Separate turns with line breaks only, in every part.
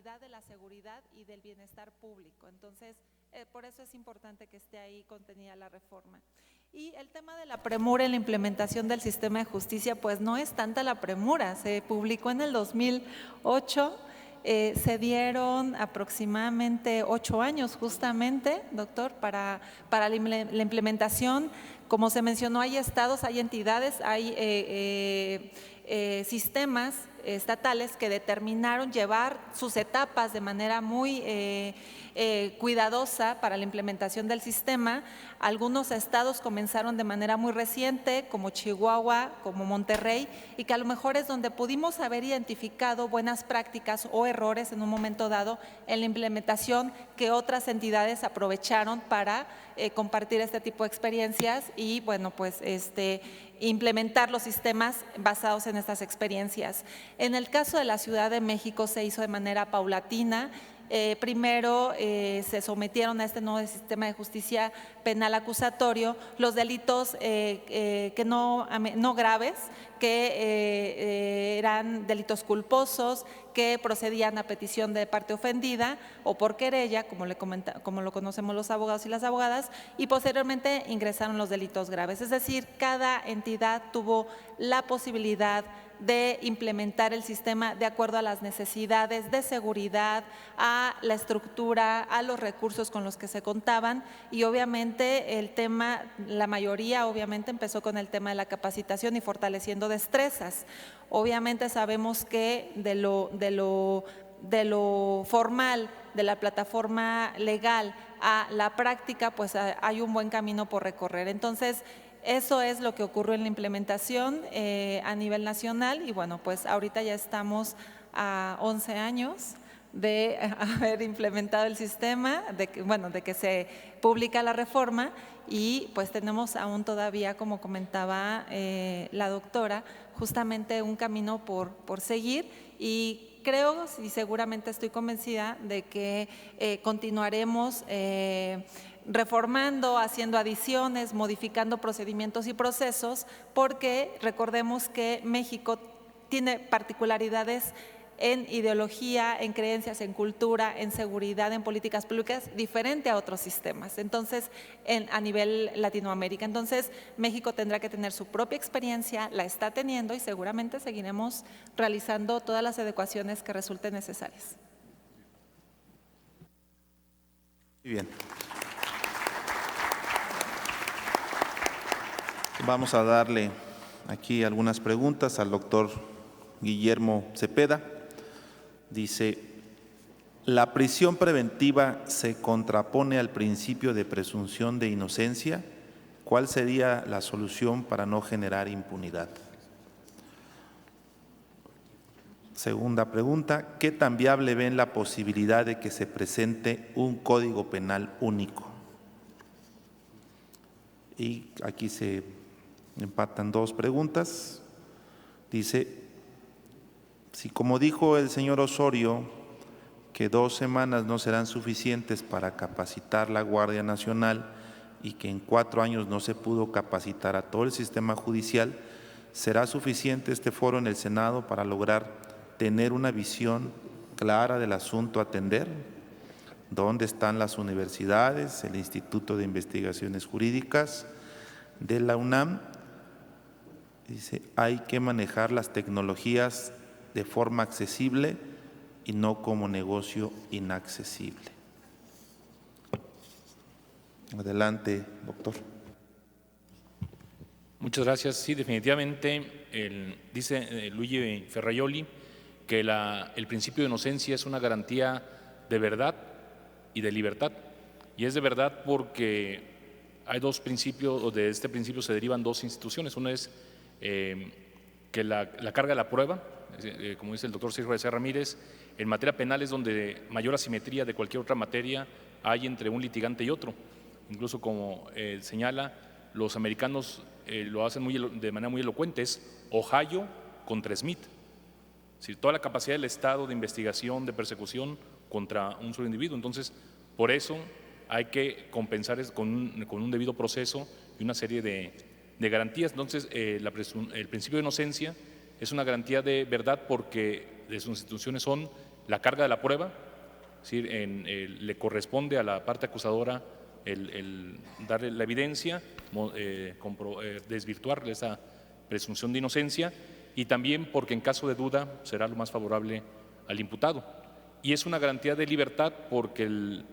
calidad de la seguridad y del bienestar público. Entonces, por eso es importante que esté ahí contenida la reforma. Y el tema de la premura en la implementación del sistema de justicia, pues no es tanta la premura, se publicó en el 2008, se dieron aproximadamente 8 años justamente, doctor, para la implementación. Como se mencionó, hay estados, hay entidades, hay sistemas estatales que determinaron llevar sus etapas de manera muy cuidadosa para la implementación del sistema. Algunos estados comenzaron de manera muy reciente, como Chihuahua, como Monterrey, y que a lo mejor es donde pudimos haber identificado buenas prácticas o errores en un momento dado en la implementación que otras entidades aprovecharon para compartir este tipo de experiencias y, bueno, pues implementar los sistemas basados en estas experiencias. En el caso de la Ciudad de México se hizo de manera paulatina. Primero se sometieron a este nuevo sistema de justicia penal acusatorio los delitos que no graves, que eran delitos culposos, que procedían a petición de parte ofendida o por querella, como lo conocemos los abogados y las abogadas, y posteriormente ingresaron los delitos graves. Es decir, cada entidad tuvo la posibilidad de implementar el sistema de acuerdo a las necesidades de seguridad, a la estructura, a los recursos con los que se contaban, y obviamente el tema, la mayoría obviamente empezó con el tema de la capacitación y fortaleciendo destrezas. Obviamente sabemos que de lo formal, de la plataforma legal a la práctica, pues hay un buen camino por recorrer. Entonces, eso es lo que ocurrió en la implementación a nivel nacional y bueno, pues ahorita ya estamos a 11 años de haber implementado el sistema, de que se publica la reforma y pues tenemos aún todavía, como comentaba la doctora, justamente un camino por seguir y creo y seguramente estoy convencida de que continuaremos reformando, haciendo adiciones, modificando procedimientos y procesos, porque recordemos que México tiene particularidades en ideología, en creencias, en cultura, en seguridad, en políticas públicas, diferente a otros sistemas. Entonces, a nivel Latinoamérica. Entonces, México tendrá que tener su propia experiencia, la está teniendo y seguramente seguiremos realizando todas las adecuaciones que resulten necesarias.
Muy bien. Vamos a darle aquí algunas preguntas al doctor Guillermo Cepeda. Dice, ¿la prisión preventiva se contrapone al principio de presunción de inocencia? ¿Cuál sería la solución para no generar impunidad? Segunda pregunta, ¿qué tan viable ven la posibilidad de que se presente un código penal único? Y aquí se empatan dos preguntas. Dice, si como dijo el señor Osorio, que 2 semanas no serán suficientes para capacitar la Guardia Nacional y que en 4 años no se pudo capacitar a todo el sistema judicial, ¿será suficiente este foro en el Senado para lograr tener una visión clara del asunto a atender? ¿Dónde están las universidades, el Instituto de Investigaciones Jurídicas de la UNAM? Dice, hay que manejar las tecnologías de forma accesible y no como negocio inaccesible. Adelante, doctor.
Muchas gracias. Sí, definitivamente, dice Luigi Ferraioli que el principio de inocencia es una garantía de verdad y de libertad. Y es de verdad porque hay dos principios, o de este principio se derivan dos instituciones. Uno es que la carga de la prueba, como dice el doctor Silva de Ramírez, en materia penal es donde mayor asimetría de cualquier otra materia hay entre un litigante y otro. Incluso como señala, los americanos lo hacen de manera muy elocuente, es Ohio contra Smith. Es decir, toda la capacidad del Estado de investigación, de persecución contra un solo individuo. Entonces, por eso hay que compensar con un debido proceso y una serie de garantías. Entonces, el principio de inocencia es una garantía de verdad porque sus instituciones son la carga de la prueba, es decir, le corresponde a la parte acusadora el darle la evidencia, desvirtuar esa presunción de inocencia, y también porque en caso de duda será lo más favorable al imputado. Y es una garantía de libertad porque el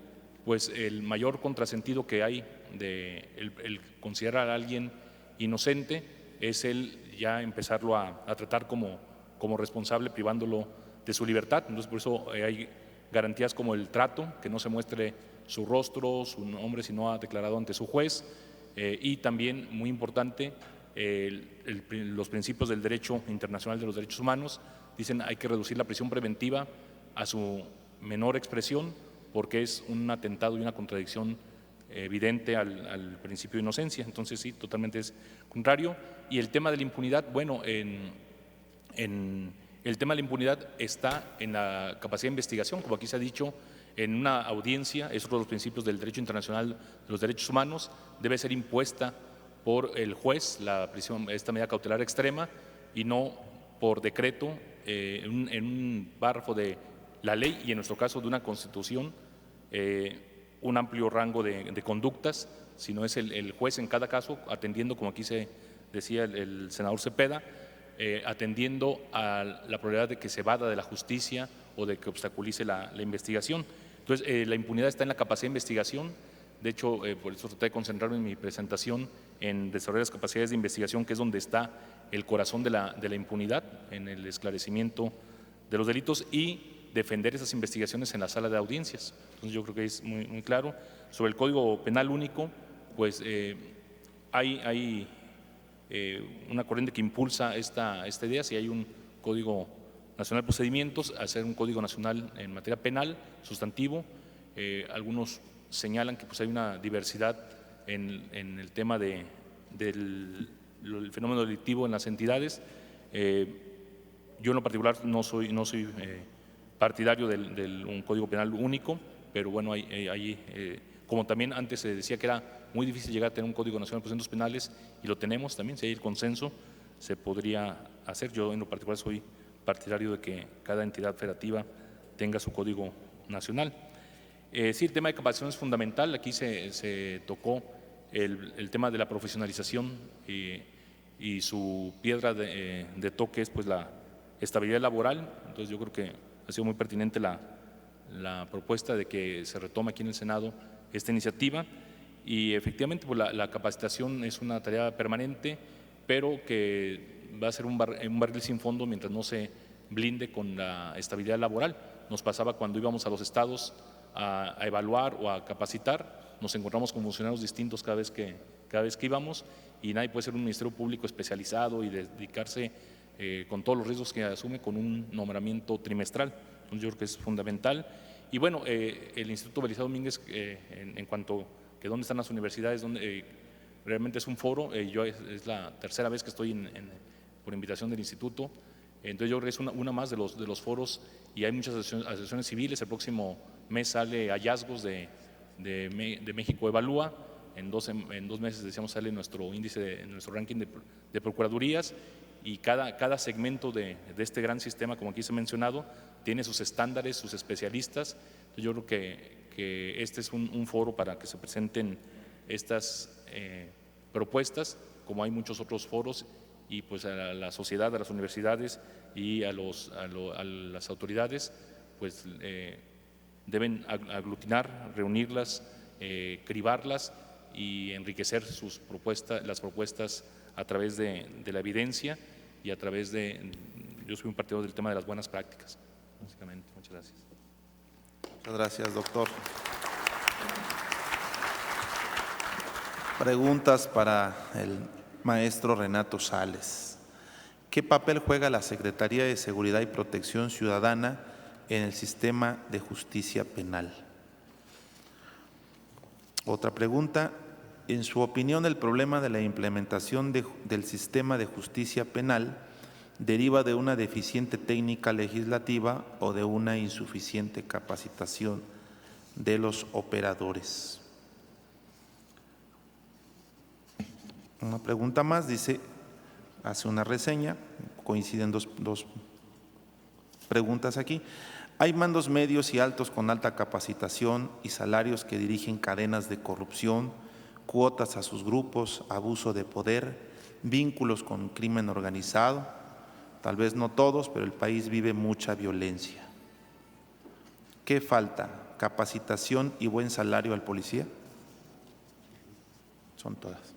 mayor contrasentido que hay de el considerar a alguien inocente es el ya empezarlo a tratar como responsable, privándolo de su libertad. Entonces, por eso hay garantías como el trato, que no se muestre su rostro, su nombre, si no ha declarado ante su juez, y también, muy importante, los principios del derecho internacional de los derechos humanos dicen hay que reducir la prisión preventiva a su menor expresión porque es un atentado y una contradicción evidente al principio de inocencia. Entonces sí, totalmente es contrario. Y el tema de la impunidad, bueno, el tema de la impunidad está en la capacidad de investigación, como aquí se ha dicho, en una audiencia, es otro de los principios del derecho internacional de los derechos humanos, debe ser impuesta por el juez la prisión, esta medida cautelar extrema, y no por decreto en un párrafo de la ley y en nuestro caso de una constitución, un amplio rango de conductas, sino es el juez en cada caso, atendiendo, como aquí se decía el senador Cepeda, atendiendo a la probabilidad de que se evada de la justicia o de que obstaculice la investigación. Entonces, la impunidad está en la capacidad de investigación. De hecho, por eso traté de concentrarme en mi presentación en desarrollar las capacidades de investigación, que es donde está el corazón de la impunidad, en el esclarecimiento de los delitos y defender esas investigaciones en la sala de audiencias. Entonces, yo creo que es muy, muy claro. Sobre el Código Penal Único, pues hay una corriente que impulsa esta idea. Si hay un Código Nacional de Procedimientos, hacer un Código Nacional en materia penal, sustantivo. Algunos señalan que pues hay una diversidad en el tema del fenómeno delictivo en las entidades. Yo en lo particular no soy partidario de un Código Penal único, pero bueno, como también antes se decía que era muy difícil llegar a tener un Código Nacional de Procedimientos Penales, y lo tenemos también, si hay el consenso, se podría hacer. Yo en lo particular soy partidario de que cada entidad federativa tenga su Código Nacional. Sí, el tema de capacitación es fundamental. Aquí se tocó el tema de la profesionalización y su piedra de toque es pues la estabilidad laboral. Entonces yo creo que ha sido muy pertinente la propuesta de que se retome aquí en el Senado esta iniciativa, y efectivamente pues la capacitación es una tarea permanente, pero que va a ser un barril sin fondo mientras no se blinde con la estabilidad laboral. Nos pasaba cuando íbamos a los estados a evaluar o a capacitar, nos encontramos con funcionarios distintos cada vez que íbamos, y nadie puede ser un ministerio público especializado y dedicarse con todos los riesgos que asume con un nombramiento trimestral. Entonces yo creo que es fundamental. Y bueno, el Instituto Belisario Domínguez, en cuanto que dónde están las universidades, donde realmente es un foro, yo es la tercera vez que estoy por invitación del instituto. Entonces yo creo que es una más de los foros, y hay muchas asociaciones civiles. El próximo mes sale Hallazgos de México Evalúa. En dos meses, decíamos, sale nuestro índice, nuestro ranking de procuradurías, y cada segmento de este gran sistema, como aquí se ha mencionado, tiene sus estándares, sus especialistas. Entonces yo creo que este es un foro para que se presenten estas propuestas, como hay muchos otros foros, y pues a la sociedad, a las universidades y a las autoridades, pues deben aglutinar, reunirlas, cribarlas y enriquecer las propuestas a través de la evidencia y a través yo soy un partidario del tema de las buenas prácticas, básicamente. Muchas gracias.
Muchas gracias, doctor. Preguntas para el maestro Renato Sales. ¿Qué papel juega la Secretaría de Seguridad y Protección Ciudadana en el sistema de justicia penal? Otra pregunta. En su opinión, el problema de la implementación del sistema de justicia penal deriva de una deficiente técnica legislativa o de una insuficiente capacitación de los operadores. Una pregunta más, dice, hace una reseña, coinciden dos preguntas aquí. Hay mandos medios y altos con alta capacitación y salarios que dirigen cadenas de corrupción, cuotas a sus grupos, abuso de poder, vínculos con crimen organizado. Tal vez no todos, pero el país vive mucha violencia. ¿Qué falta? ¿Capacitación y buen salario al policía? Son todas.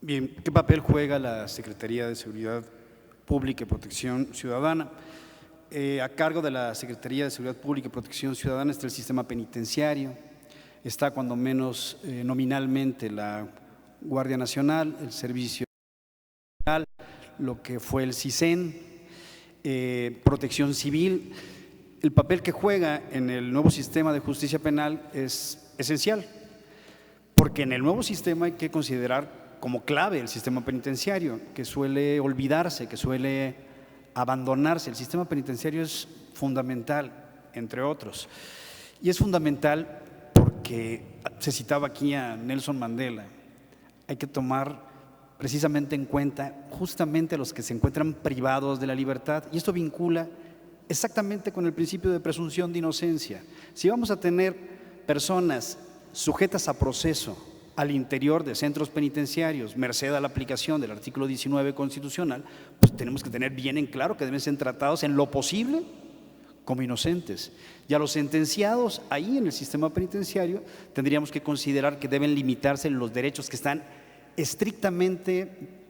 Bien, ¿qué papel juega la Secretaría de Seguridad Pública y Protección Ciudadana? A cargo de la Secretaría de Seguridad Pública y Protección Ciudadana está el sistema penitenciario, está cuando menos nominalmente la Guardia Nacional, el Servicio Nacional, lo que fue el CISEN, Protección Civil. El papel que juega en el nuevo sistema de justicia penal es esencial, porque en el nuevo sistema hay que considerar como clave el sistema penitenciario, que suele olvidarse, que suele abandonarse. El sistema penitenciario es fundamental, entre otros, y es fundamental porque se citaba aquí a Nelson Mandela. Hay que tomar precisamente en cuenta justamente a los que se encuentran privados de la libertad, y esto vincula exactamente con el principio de presunción de inocencia. Si vamos a tener personas sujetas a proceso al interior de centros penitenciarios, merced a la aplicación del artículo 19 constitucional, pues tenemos que tener bien en claro que deben ser tratados en lo posible como inocentes. Y a los sentenciados ahí en el sistema penitenciario tendríamos que considerar que deben limitarse los derechos que están estrictamente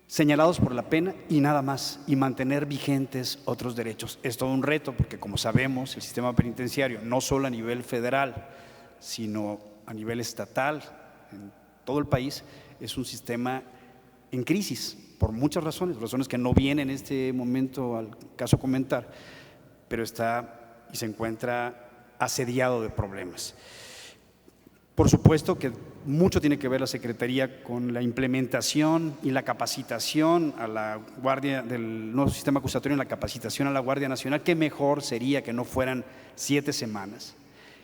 señalados por la pena y nada más, y mantener vigentes otros derechos. Es todo un reto porque, como sabemos, el sistema penitenciario, no solo a nivel federal, sino a nivel estatal, en todo el país, es un sistema en crisis, por muchas razones que no vienen en este momento al caso comentar, pero está y se encuentra asediado de problemas. Por supuesto que mucho tiene que ver la Secretaría con la implementación y la capacitación a la Guardia del nuevo sistema acusatorio, en la capacitación a la Guardia Nacional. Qué mejor sería que no fueran 7 semanas,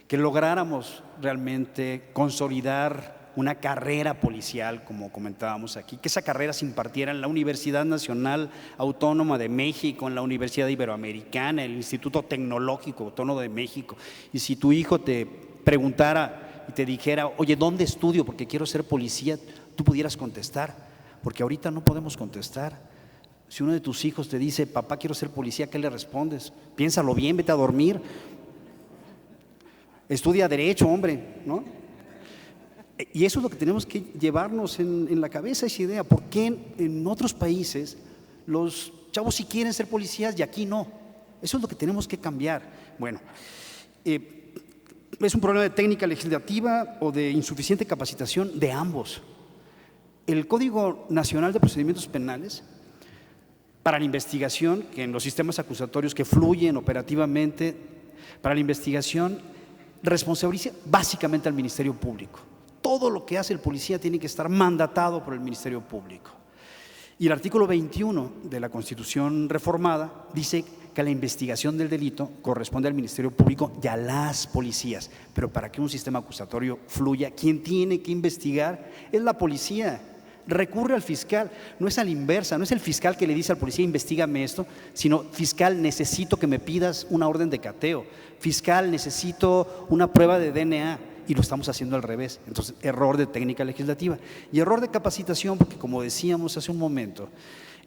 que lográramos realmente consolidar una carrera policial, como comentábamos aquí, que esa carrera se impartiera en la Universidad Nacional Autónoma de México, en la Universidad Iberoamericana, el Instituto Tecnológico Autónomo de México. Y si tu hijo te preguntara y te dijera, oye, ¿dónde estudio? Porque quiero ser policía, tú pudieras contestar, porque ahorita no podemos contestar. Si uno de tus hijos te dice, papá, quiero ser policía, ¿qué le respondes? Piénsalo bien, vete a dormir. Estudia Derecho, hombre, ¿no? Y eso es lo que tenemos que llevarnos en la cabeza, esa idea. ¿Por qué en otros países los chavos sí quieren ser policías y aquí no? Eso es lo que tenemos que cambiar. Bueno, es un problema de técnica legislativa o de insuficiente capacitación de ambos. El Código Nacional de Procedimientos Penales, para la investigación, que en los sistemas acusatorios que fluyen operativamente, para la investigación responsabiliza básicamente al Ministerio Público. Todo lo que hace el policía tiene que estar mandatado por el Ministerio Público. Y el artículo 21 de la Constitución reformada dice que la investigación del delito corresponde al Ministerio Público y a las policías. Pero para que un sistema acusatorio fluya, quien tiene que investigar es la policía. Recurre al fiscal, no es a la inversa, no es el fiscal que le dice al policía, investígame esto, sino, fiscal, necesito que me pidas una orden de cateo, fiscal, necesito una prueba de DNA, y lo estamos haciendo al revés. Entonces, error de técnica legislativa y error de capacitación, porque como decíamos hace un momento,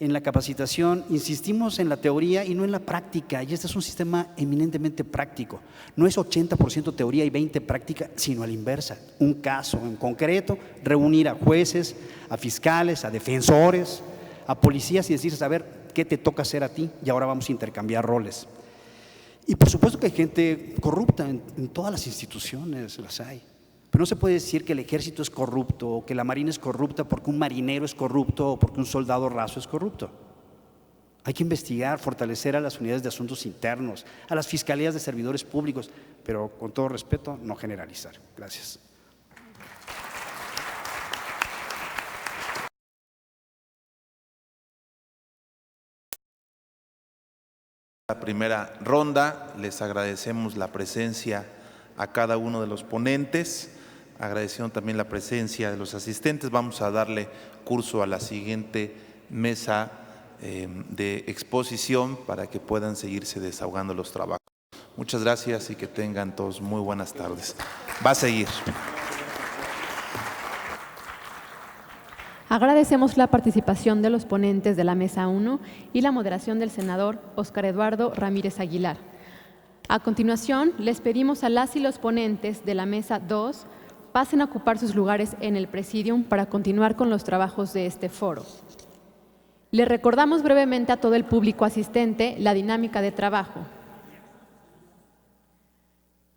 en la capacitación insistimos en la teoría y no en la práctica, y este es un sistema eminentemente práctico. No es 80% teoría y 20% práctica, sino a la inversa. Un caso en concreto, reunir a jueces, a fiscales, a defensores, a policías y decirles, a ver, ¿qué te toca hacer a ti? Y ahora vamos a intercambiar roles. Y por supuesto que hay gente corrupta en todas las instituciones, las hay. Pero no se puede decir que el ejército es corrupto o que la marina es corrupta porque un marinero es corrupto o porque un soldado raso es corrupto. Hay que investigar, fortalecer a las unidades de asuntos internos, a las fiscalías de servidores públicos, pero con todo respeto, no generalizar. Gracias.
La primera ronda, les agradecemos la presencia a cada uno de los ponentes, agradeciendo también la presencia de los asistentes. Vamos a darle curso a la siguiente mesa de exposición para que puedan seguirse desahogando los trabajos. Muchas gracias y que tengan todos muy buenas tardes. Va a seguir.
Agradecemos la participación de los ponentes de la Mesa 1 y la moderación del senador Óscar Eduardo Ramírez Aguilar. A continuación, les pedimos a las y los ponentes de la Mesa 2 pasen a ocupar sus lugares en el Presidium para continuar con los trabajos de este foro. Les recordamos brevemente a todo el público asistente la dinámica de trabajo.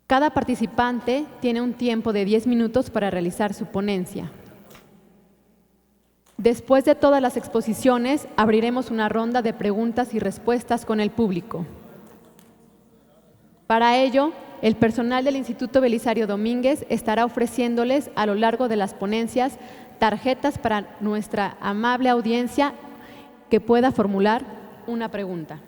Cada participante tiene un tiempo de 10 minutos para realizar su ponencia. Después de todas las exposiciones, abriremos una ronda de preguntas y respuestas con el público. Para ello, el personal del Instituto Belisario Domínguez estará ofreciéndoles a lo largo de las ponencias tarjetas para nuestra amable audiencia que pueda formular una pregunta.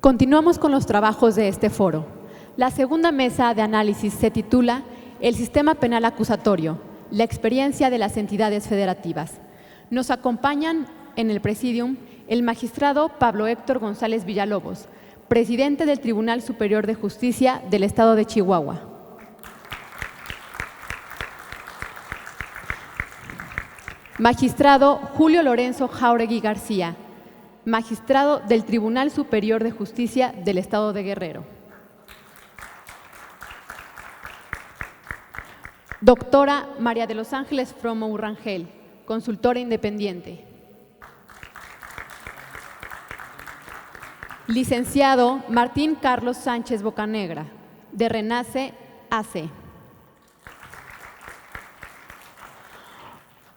Continuamos con los trabajos de este foro. La segunda mesa de análisis se titula El sistema penal acusatorio, la experiencia de las entidades federativas. Nos acompañan en el Presidium el magistrado Pablo Héctor González Villalobos, presidente del Tribunal Superior de Justicia del Estado de Chihuahua. Magistrado Julio Lorenzo Jáuregui García, magistrado del Tribunal Superior de Justicia del Estado de Guerrero. Doctora María de los Ángeles Fromo Urrangel, consultora independiente. Licenciado Martín Carlos Sánchez Bocanegra, de Renace AC.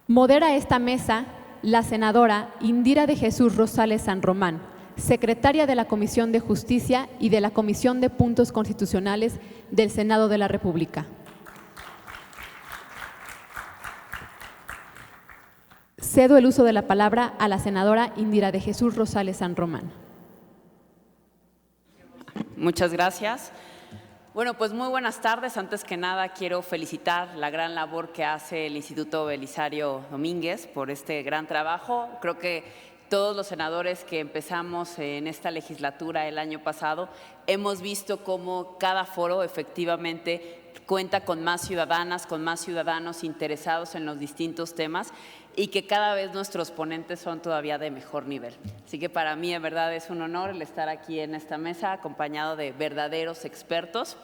Modera esta mesa la senadora Indira de Jesús Rosales San Román, secretaria de la Comisión de Justicia y de la Comisión de Puntos Constitucionales del Senado de la República. Cedo el uso de la palabra a la senadora Indira de Jesús Rosales San Román.
Muchas gracias. Bueno, pues muy buenas tardes. Antes que nada, quiero felicitar la gran labor que hace el Instituto Belisario Domínguez por este gran trabajo. Creo que todos los senadores que empezamos en esta legislatura el año pasado hemos visto cómo cada foro efectivamente cuenta con más ciudadanas, con más ciudadanos interesados en los distintos temas y que cada vez nuestros ponentes son todavía de mejor nivel. Así que para mí, en verdad, es un honor el estar aquí en esta mesa acompañado de verdaderos expertos.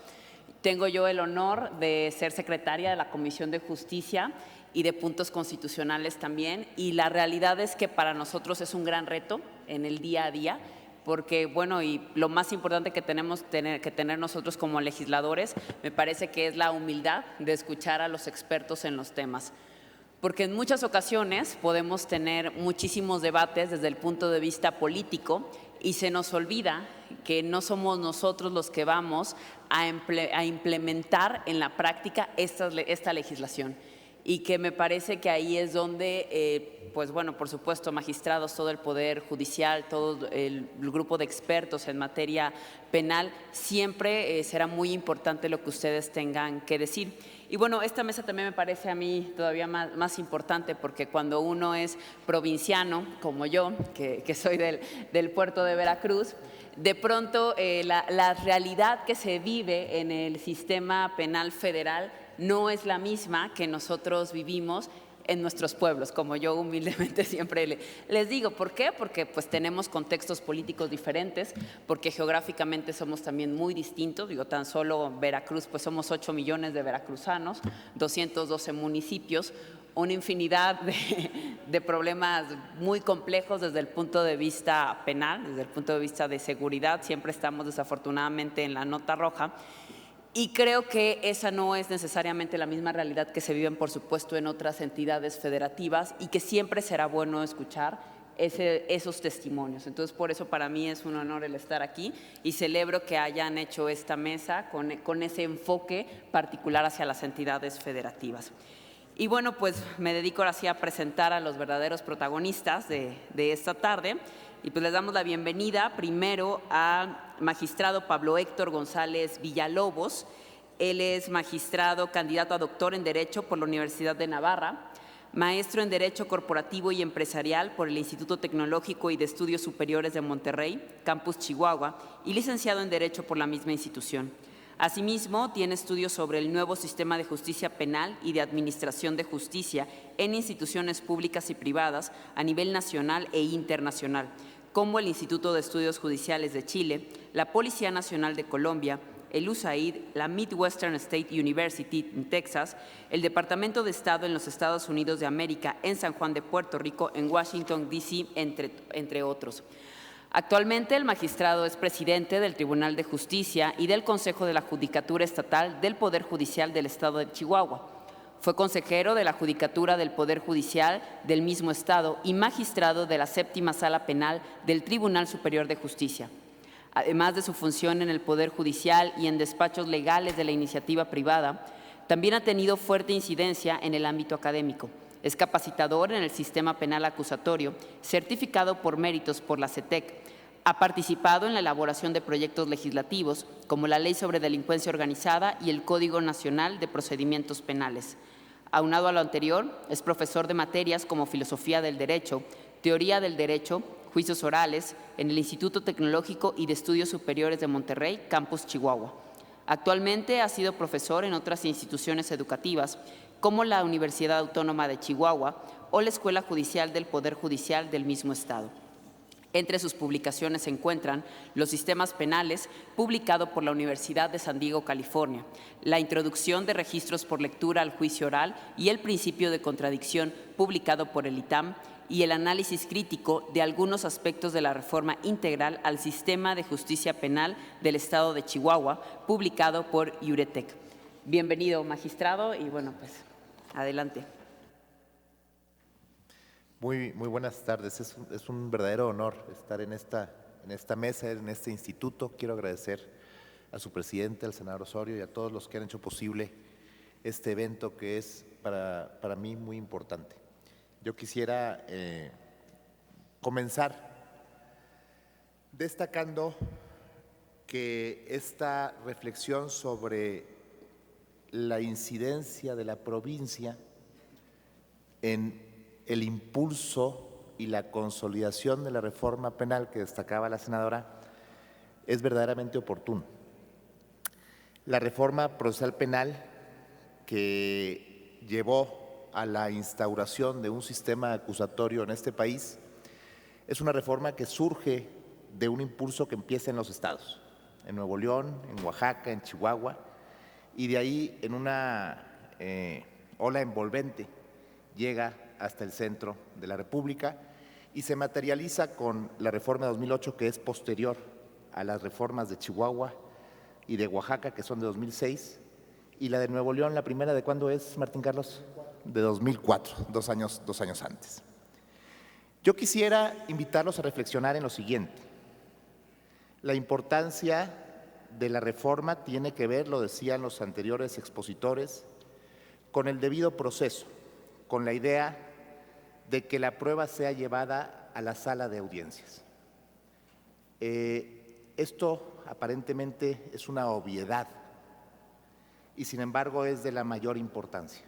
Tengo yo el honor de ser secretaria de la Comisión de Justicia y de Puntos Constitucionales también, y la realidad es que para nosotros es un gran reto en el día a día, porque, bueno, y lo más importante que tenemos que tener nosotros como legisladores, me parece que es la humildad de escuchar a los expertos en los temas. Porque en muchas ocasiones podemos tener muchísimos debates desde el punto de vista político y se nos olvida que no somos nosotros los que vamos a implementar en la práctica esta legislación. Y que me parece que ahí es donde, pues bueno, por supuesto, magistrados, todo el Poder Judicial, todo el grupo de expertos en materia penal, siempre será muy importante lo que ustedes tengan que decir. Y bueno, esta mesa también me parece a mí todavía más importante, porque cuando uno es provinciano, como yo, que soy del puerto de Veracruz, de pronto la realidad que se vive en el sistema penal federal no es la misma que nosotros vivimos en nuestros pueblos, como yo humildemente siempre les digo. ¿Por qué? Porque pues tenemos contextos políticos diferentes, porque geográficamente somos también muy distintos. Digo, tan solo Veracruz, pues somos 8 millones de veracruzanos, 212 municipios, una infinidad de problemas muy complejos desde el punto de vista penal, desde el punto de vista de seguridad. Siempre estamos desafortunadamente en la nota roja. Y creo que esa no es necesariamente la misma realidad que se viven, por supuesto, en otras entidades federativas, y que siempre será bueno escuchar esos testimonios. Entonces, por eso para mí es un honor el estar aquí y celebro que hayan hecho esta mesa con ese enfoque particular hacia las entidades federativas. Y bueno, pues me dedico ahora sí a presentar a los verdaderos protagonistas de esta tarde. Y pues les damos la bienvenida primero al magistrado Pablo Héctor González Villalobos. Él es magistrado, candidato a doctor en Derecho por la Universidad de Navarra, maestro en Derecho Corporativo y Empresarial por el Instituto Tecnológico y de Estudios Superiores de Monterrey, Campus Chihuahua, y licenciado en Derecho por la misma institución. Asimismo, tiene estudios sobre el nuevo sistema de justicia penal y de administración de justicia en instituciones públicas y privadas a nivel nacional e internacional, como el Instituto de Estudios Judiciales de Chile, la Policía Nacional de Colombia, el USAID, la Midwestern State University en Texas, el Departamento de Estado en los Estados Unidos de América en San Juan de Puerto Rico, en Washington, D.C., entre otros. Actualmente el magistrado es presidente del Tribunal de Justicia y del Consejo de la Judicatura Estatal del Poder Judicial del Estado de Chihuahua. Fue consejero de la Judicatura del Poder Judicial del mismo Estado y magistrado de la Séptima Sala Penal del Tribunal Superior de Justicia. Además de su función en el Poder Judicial y en despachos legales de la iniciativa privada, también ha tenido fuerte incidencia en el ámbito académico. Es capacitador en el sistema penal acusatorio, certificado por méritos por la CETEC. Ha participado en la elaboración de proyectos legislativos, como la Ley sobre Delincuencia Organizada y el Código Nacional de Procedimientos Penales. Aunado a lo anterior, es profesor de materias como Filosofía del Derecho, Teoría del Derecho, Juicios Orales, en el Instituto Tecnológico y de Estudios Superiores de Monterrey, Campus Chihuahua. Actualmente ha sido profesor en otras instituciones educativas, como la Universidad Autónoma de Chihuahua o la Escuela Judicial del Poder Judicial del mismo Estado. Entre sus publicaciones se encuentran Los sistemas penales, publicado por la Universidad de San Diego, California, La introducción de registros por lectura al juicio oral y el principio de contradicción, publicado por el ITAM, y el análisis crítico de algunos aspectos de la reforma integral al sistema de justicia penal del Estado de Chihuahua, publicado por Iuretec. Bienvenido, magistrado, y bueno, pues adelante.
Muy buenas tardes. Es un verdadero honor estar en esta mesa, en este instituto. Quiero agradecer a su presidente, al senador Osorio, y a todos los que han hecho posible este evento que es para mí muy importante. Yo quisiera comenzar destacando que esta reflexión sobre la incidencia de la provincia en el impulso y la consolidación de la reforma penal que destacaba la senadora es verdaderamente oportuno. La reforma procesal penal que llevó a la instauración de un sistema acusatorio en este país es una reforma que surge de un impulso que empieza en los estados, en Nuevo León, en Oaxaca, en Chihuahua, y de ahí en una ola envolvente llega hasta el centro de la República y se materializa con la reforma de 2008, que es posterior a las reformas de Chihuahua y de Oaxaca, que son de 2006, y la de Nuevo León, la primera, ¿de cuándo es, Martín Carlos? De 2004, 2 años antes. Yo quisiera invitarlos a reflexionar en lo siguiente. La importancia de la reforma tiene que ver, lo decían los anteriores expositores, con el debido proceso, con la idea de que la prueba sea llevada a la sala de audiencias. Esto aparentemente es una obviedad y sin embargo es de la mayor importancia.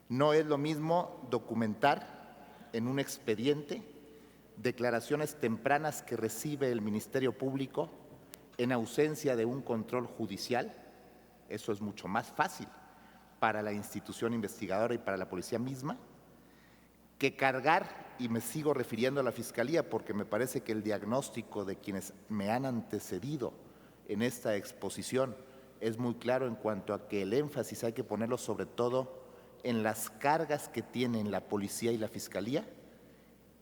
No es lo mismo documentar en un expediente declaraciones tempranas que recibe el Ministerio Público en ausencia de un control judicial. Eso es mucho más fácil para la institución investigadora y para la policía misma, que cargar, y me sigo refiriendo a la Fiscalía porque me parece que el diagnóstico de quienes me han antecedido en esta exposición es muy claro en cuanto a que el énfasis hay que ponerlo sobre todo en las cargas que tienen la policía y la Fiscalía.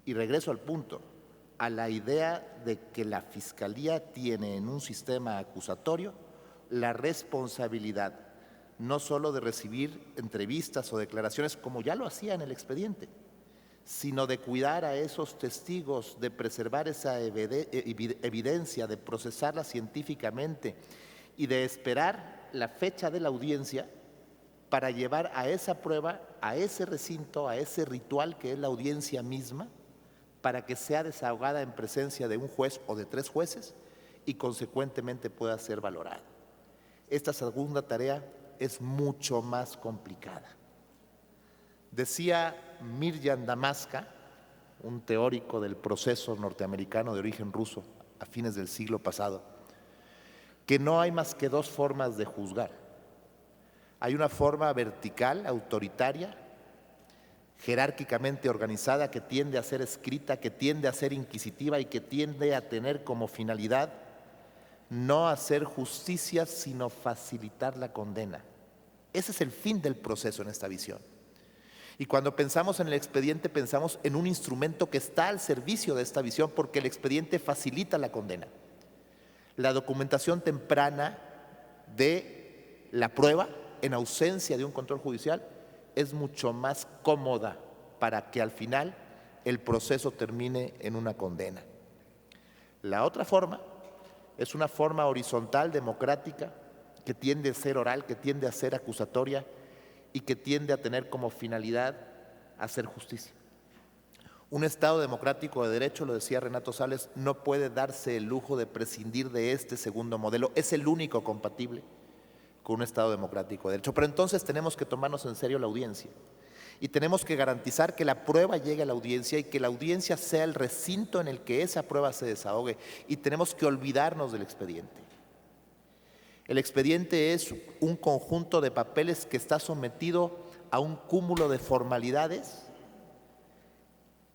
Y regreso al punto, a la idea de que la Fiscalía tiene en un sistema acusatorio la responsabilidad no solo de recibir entrevistas o declaraciones como ya lo hacía en el expediente, sino de cuidar a esos testigos, de preservar esa evidencia, de procesarla científicamente y de esperar la fecha de la audiencia para llevar a esa prueba, a ese recinto, a ese ritual que es la audiencia misma, para que sea desahogada en presencia de un juez o de 3 jueces y consecuentemente pueda ser valorada. Esta segunda tarea es mucho más complicada. Decía Mirjan Damaska, un teórico del proceso norteamericano de origen ruso a fines del siglo pasado, que no hay más que 2 formas de juzgar. Hay una forma vertical, autoritaria, jerárquicamente organizada, que tiende a ser escrita, que tiende a ser inquisitiva y que tiende a tener como finalidad no hacer justicia, sino facilitar la condena. Ese es el fin del proceso en esta visión. Y cuando pensamos en el expediente, pensamos en un instrumento que está al servicio de esta visión porque el expediente facilita la condena. La documentación temprana de la prueba, en ausencia de un control judicial, es mucho más cómoda para que al final el proceso termine en una condena. La otra forma es una forma horizontal, democrática, que tiende a ser oral, que tiende a ser acusatoria y que tiende a tener como finalidad hacer justicia. Un Estado democrático de derecho, lo decía Renato Sales, no puede darse el lujo de prescindir de este segundo modelo. Es el único compatible con un Estado democrático de derecho. Pero entonces tenemos que tomarnos en serio la audiencia y tenemos que garantizar que la prueba llegue a la audiencia y que la audiencia sea el recinto en el que esa prueba se desahogue, y tenemos que olvidarnos del expediente. El expediente es un conjunto de papeles que está sometido a un cúmulo de formalidades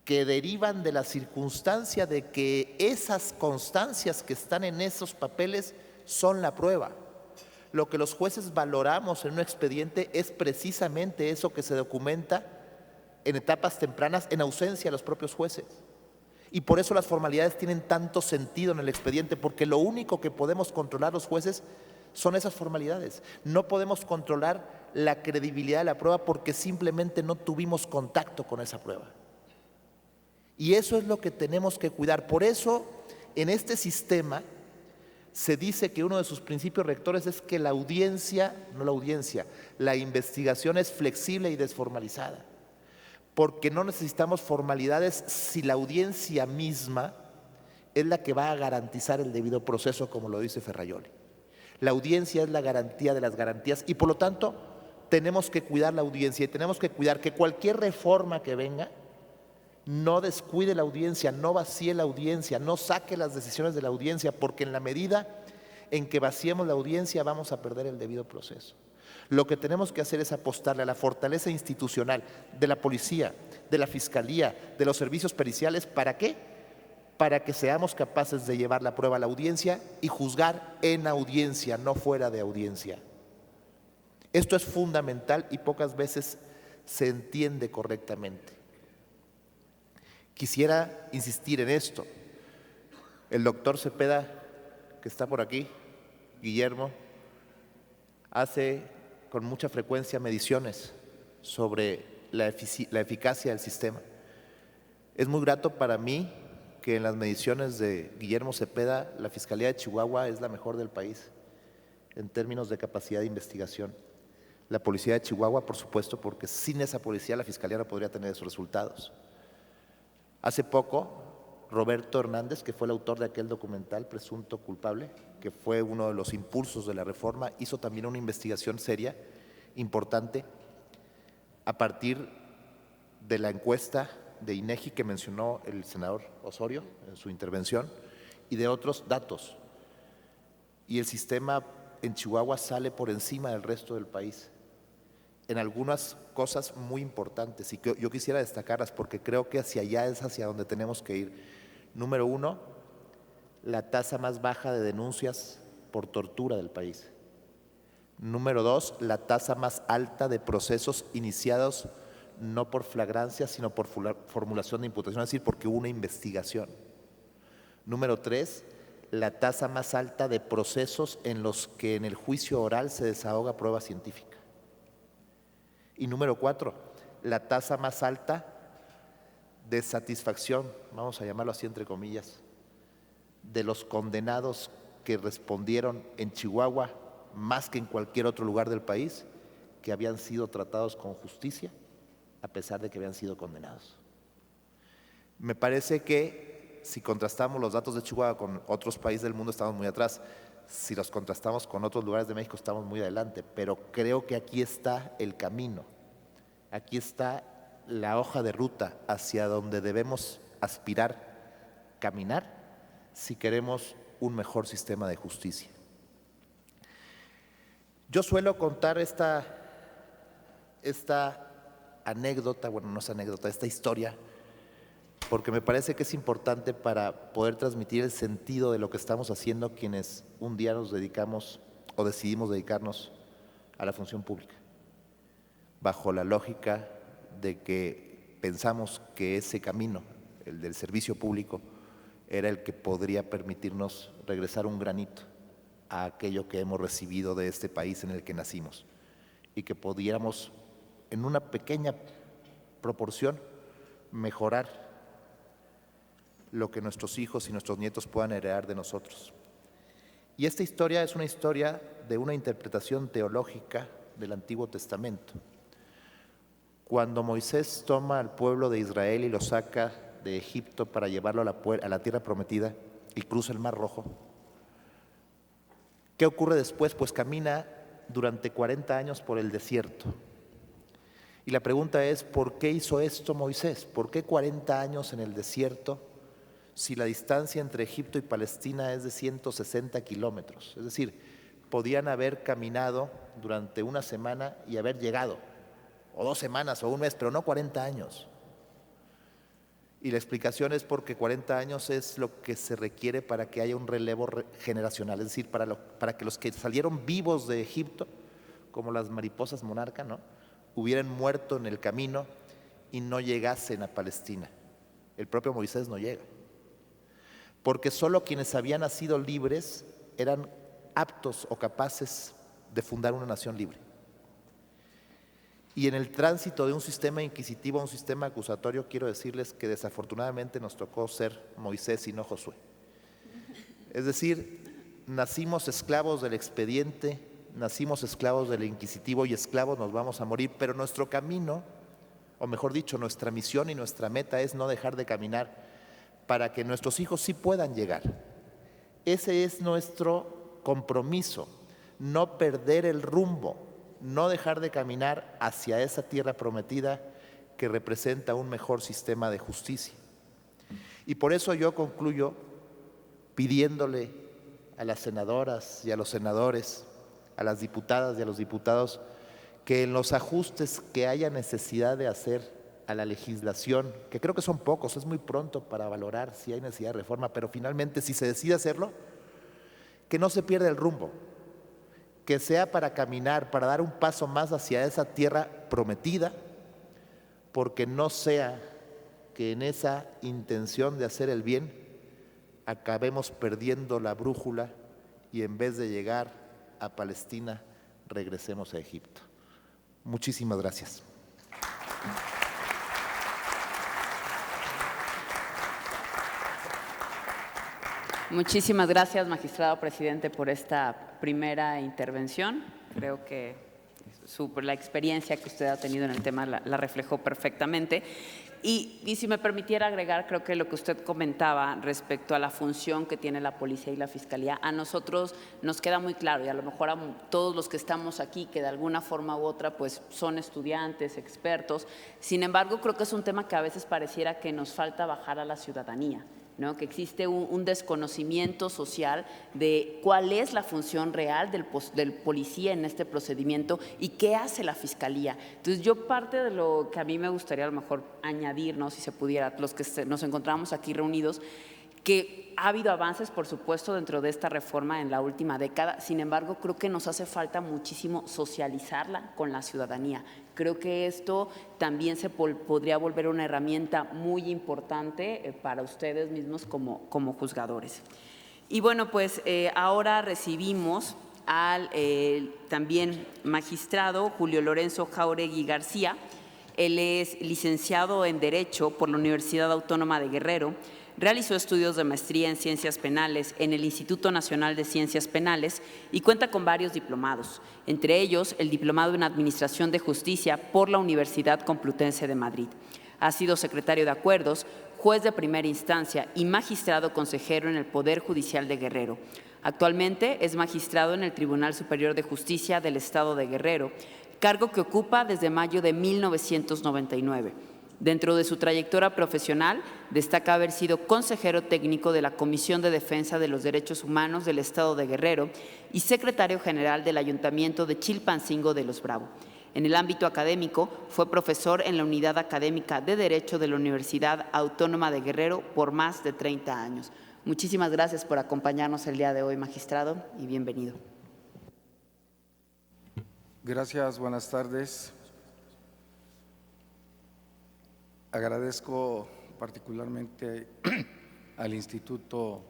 que derivan de la circunstancia de que esas constancias que están en esos papeles son la prueba. Lo que los jueces valoramos en un expediente es precisamente eso que se documenta en etapas tempranas en ausencia de los propios jueces. Y por eso las formalidades tienen tanto sentido en el expediente, porque lo único que podemos controlar los jueces son esas formalidades. No podemos controlar la credibilidad de la prueba porque simplemente no tuvimos contacto con esa prueba. Y eso es lo que tenemos que cuidar. Por eso, en este sistema se dice que uno de sus principios rectores es que la investigación es flexible y desformalizada. Porque no necesitamos formalidades si la audiencia misma es la que va a garantizar el debido proceso, como lo dice Ferrajoli. La audiencia es la garantía de las garantías y por lo tanto tenemos que cuidar la audiencia y tenemos que cuidar que cualquier reforma que venga no descuide la audiencia, no vacíe la audiencia, no saque las decisiones de la audiencia, porque en la medida en que vaciemos la audiencia vamos a perder el debido proceso. Lo que tenemos que hacer es apostarle a la fortaleza institucional de la policía, de la fiscalía, de los servicios periciales. ¿Para qué? Para que seamos capaces de llevar la prueba a la audiencia y juzgar en audiencia, no fuera de audiencia. Esto es fundamental y pocas veces se entiende correctamente. Quisiera insistir en esto. El doctor Cepeda, que está por aquí, Guillermo, hace con mucha frecuencia mediciones sobre la eficacia del sistema. Es muy grato para mí que en las mediciones de Guillermo Cepeda, la Fiscalía de Chihuahua es la mejor del país en términos de capacidad de investigación. La Policía de Chihuahua, por supuesto, porque sin esa policía la Fiscalía no podría tener esos resultados. Hace poco, Roberto Hernández, que fue el autor de aquel documental Presunto Culpable, que fue uno de los impulsos de la reforma, hizo también una investigación seria, importante, a partir de la encuesta de INEGI que mencionó el senador Osorio en su intervención y de otros datos. Y el sistema en Chihuahua sale por encima del resto del país en algunas cosas muy importantes, y que yo quisiera destacarlas porque creo que hacia allá es hacia donde tenemos que ir. Número 1, la tasa más baja de denuncias por tortura del país. Número 2, la tasa más alta de procesos iniciados no por flagrancia, sino por formulación de imputación, es decir, porque hubo una investigación. Número 3, la tasa más alta de procesos en los que en el juicio oral se desahoga prueba científica. Y número 4, la tasa más alta de satisfacción, vamos a llamarlo así entre comillas, de los condenados que respondieron en Chihuahua, más que en cualquier otro lugar del país, que habían sido tratados con justicia, a pesar de que habían sido condenados. Me parece que si contrastamos los datos de Chihuahua con otros países del mundo, estamos muy atrás. Si los contrastamos con otros lugares de México, estamos muy adelante, pero creo que aquí está el camino, aquí está la hoja de ruta hacia donde debemos aspirar, caminar, si queremos un mejor sistema de justicia. Yo suelo contar esta anécdota, bueno, no es anécdota, esta historia, porque me parece que es importante para poder transmitir el sentido de lo que estamos haciendo quienes un día nos dedicamos o decidimos dedicarnos a la función pública, bajo la lógica de que pensamos que ese camino, el del servicio público, era el que podría permitirnos regresar un granito a aquello que hemos recibido de este país en el que nacimos y que pudiéramos, en una pequeña proporción, mejorar lo que nuestros hijos y nuestros nietos puedan heredar de nosotros. Y esta historia es una historia de una interpretación teológica del Antiguo Testamento. Cuando Moisés toma al pueblo de Israel y lo saca de Egipto para llevarlo a la tierra prometida y cruza el Mar Rojo, ¿qué ocurre después? Pues camina durante 40 años por el desierto. Y la pregunta es, ¿por qué hizo esto Moisés? ¿Por qué 40 años en el desierto si la distancia entre Egipto y Palestina es de 160 kilómetros? Es decir, podían haber caminado durante una semana y haber llegado, o 2 semanas o un mes, pero no 40 años. Y la explicación es porque 40 años es lo que se requiere para que haya un relevo generacional, es decir, para que los que salieron vivos de Egipto, como las mariposas monarca, ¿no?, hubieran muerto en el camino y no llegasen a Palestina. El propio Moisés no llega, porque solo quienes habían nacido libres eran aptos o capaces de fundar una nación libre. Y en el tránsito de un sistema inquisitivo a un sistema acusatorio, quiero decirles que desafortunadamente nos tocó ser Moisés y no Josué. Es decir, nacimos esclavos del expediente, nacimos esclavos del inquisitivo y esclavos nos vamos a morir, pero nuestro camino, o mejor dicho, nuestra misión y nuestra meta es no dejar de caminar para que nuestros hijos sí puedan llegar. Ese es nuestro compromiso, no perder el rumbo, no dejar de caminar hacia esa tierra prometida que representa un mejor sistema de justicia. Y por eso yo concluyo pidiéndole a las senadoras y a los senadores a las diputadas y a los diputados que en los ajustes que haya necesidad de hacer a la legislación, que creo que son pocos, es muy pronto para valorar si hay necesidad de reforma, pero finalmente si se decide hacerlo, que no se pierda el rumbo, que sea para caminar, para dar un paso más hacia esa tierra prometida, porque no sea que en esa intención de hacer el bien acabemos perdiendo la brújula y en vez de llegar a Palestina, regresemos a Egipto. Muchísimas gracias.
Muchísimas gracias, magistrado presidente, por esta primera intervención. Creo que la experiencia que usted ha tenido en el tema la reflejó perfectamente. Y si me permitiera agregar, creo que lo que usted comentaba respecto a la función que tiene la policía y la fiscalía, a nosotros nos queda muy claro, y a lo mejor a todos los que estamos aquí, que de alguna forma u otra pues son estudiantes, expertos. Sin embargo, creo que es un tema que a veces pareciera que nos falta bajar a la ciudadanía, ¿no? Que existe un desconocimiento social de cuál es la función real del policía en este procedimiento y qué hace la fiscalía. Entonces, yo parte de lo que a mí me gustaría a lo mejor añadir, ¿no? Si se pudiera, los que nos encontramos aquí reunidos, que ha habido avances, por supuesto, dentro de esta reforma en la última década. Sin embargo, creo que nos hace falta muchísimo socializarla con la ciudadanía. Creo que esto también se podría volver una herramienta muy importante para ustedes mismos como juzgadores. Y bueno, pues ahora recibimos al también magistrado Julio Lorenzo Jáuregui García. Él es licenciado en Derecho por la Universidad Autónoma de Guerrero. Realizó estudios de maestría en Ciencias Penales en el Instituto Nacional de Ciencias Penales y cuenta con varios diplomados, entre ellos el diplomado en Administración de Justicia por la Universidad Complutense de Madrid. Ha sido secretario de Acuerdos, juez de primera instancia y magistrado consejero en el Poder Judicial de Guerrero. Actualmente es magistrado en el Tribunal Superior de Justicia del Estado de Guerrero, cargo que ocupa desde mayo de 1999. Dentro de su trayectoria profesional, destaca haber sido consejero técnico de la Comisión de Defensa de los Derechos Humanos del Estado de Guerrero y secretario general del Ayuntamiento de Chilpancingo de los Bravo. En el ámbito académico, fue profesor en la Unidad Académica de Derecho de la Universidad Autónoma de Guerrero por más de 30 años. Muchísimas gracias por acompañarnos el día de hoy, magistrado, y bienvenido.
Gracias, buenas tardes. Agradezco particularmente al Instituto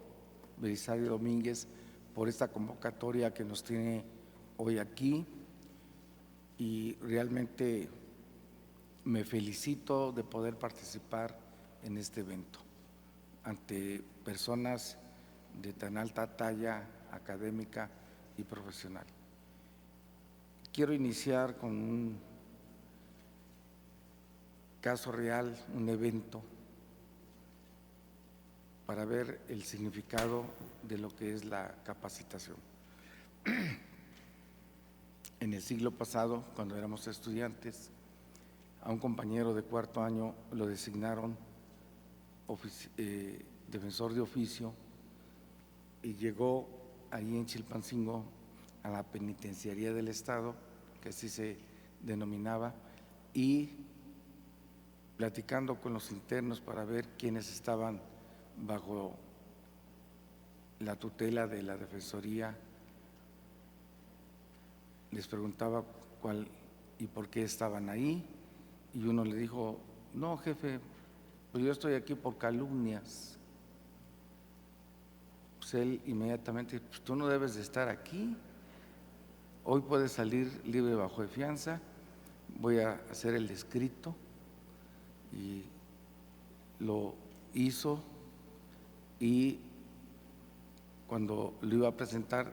Belisario Domínguez por esta convocatoria que nos tiene hoy aquí y realmente me felicito de poder participar en este evento ante personas de tan alta talla académica y profesional. Quiero iniciar con un caso real, un evento, para ver el significado de lo que es la capacitación. En el siglo pasado, cuando éramos estudiantes, a un compañero de cuarto año lo designaron defensor de oficio y llegó ahí en Chilpancingo a la penitenciaría del Estado, que así se denominaba, y platicando con los internos para ver quiénes estaban bajo la tutela de la Defensoría, les preguntaba cuál y por qué estaban ahí, y uno le dijo: no, jefe, pues yo estoy aquí por calumnias. Pues él inmediatamente: pues tú no debes de estar aquí, hoy puedes salir libre bajo de fianza, voy a hacer el escrito. Y lo hizo, y cuando lo iba a presentar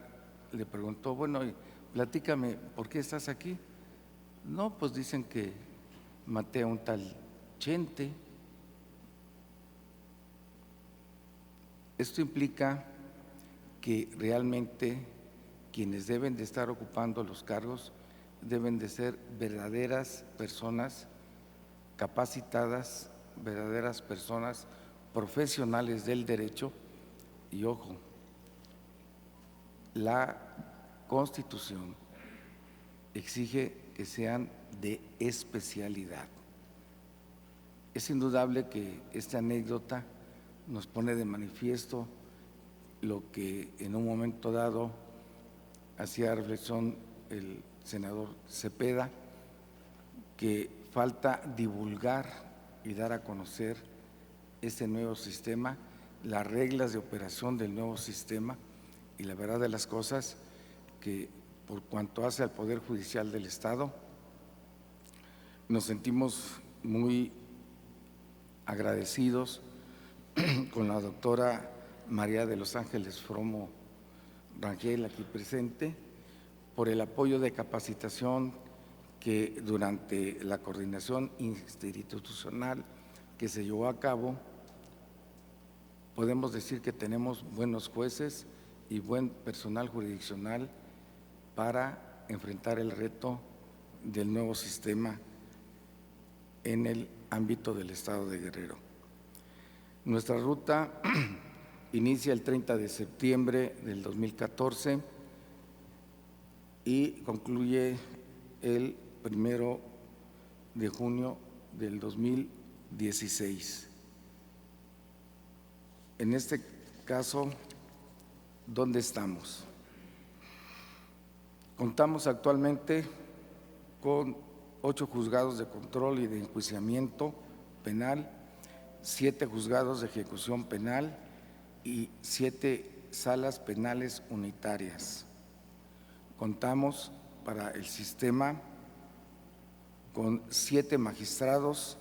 le preguntó: bueno, platícame, ¿por qué estás aquí? No, pues dicen que maté a un tal Chente. Esto implica que realmente quienes deben de estar ocupando los cargos deben de ser verdaderas personas capacitadas, verdaderas personas profesionales del derecho. Y ojo, la Constitución, exige que sean de especialidad. Es indudable que esta anécdota nos pone de manifiesto lo que en un momento dado hacía reflexión el senador Cepeda, que falta divulgar y dar a conocer este nuevo sistema, las reglas de operación del nuevo sistema, y la verdad de las cosas que por cuanto hace al Poder Judicial del Estado, nos sentimos muy agradecidos con la doctora María de los Ángeles Fromo Rangel, aquí presente, por el apoyo de capacitación que durante la coordinación interinstitucional que se llevó a cabo, podemos decir que tenemos buenos jueces y buen personal jurisdiccional para enfrentar el reto del nuevo sistema en el ámbito del Estado de Guerrero. Nuestra ruta inicia el 30 de septiembre del 2014 y concluye el 1 de junio del 2016. En este caso, ¿dónde estamos? Contamos actualmente con 8 juzgados de control y de enjuiciamiento penal, 7 juzgados de ejecución penal y 7 salas penales unitarias. Contamos para el sistema con 7 magistrados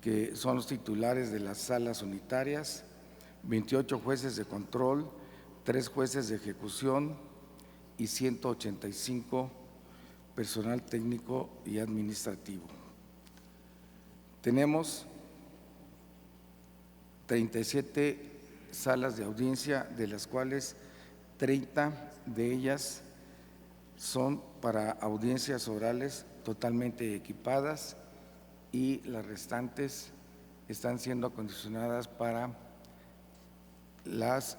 que son los titulares de las salas unitarias, 28 jueces de control, 3 jueces de ejecución y 185 personal técnico y administrativo. Tenemos 37 salas de audiencia, de las cuales 30 de ellas son para audiencias orales totalmente equipadas y las restantes están siendo acondicionadas para las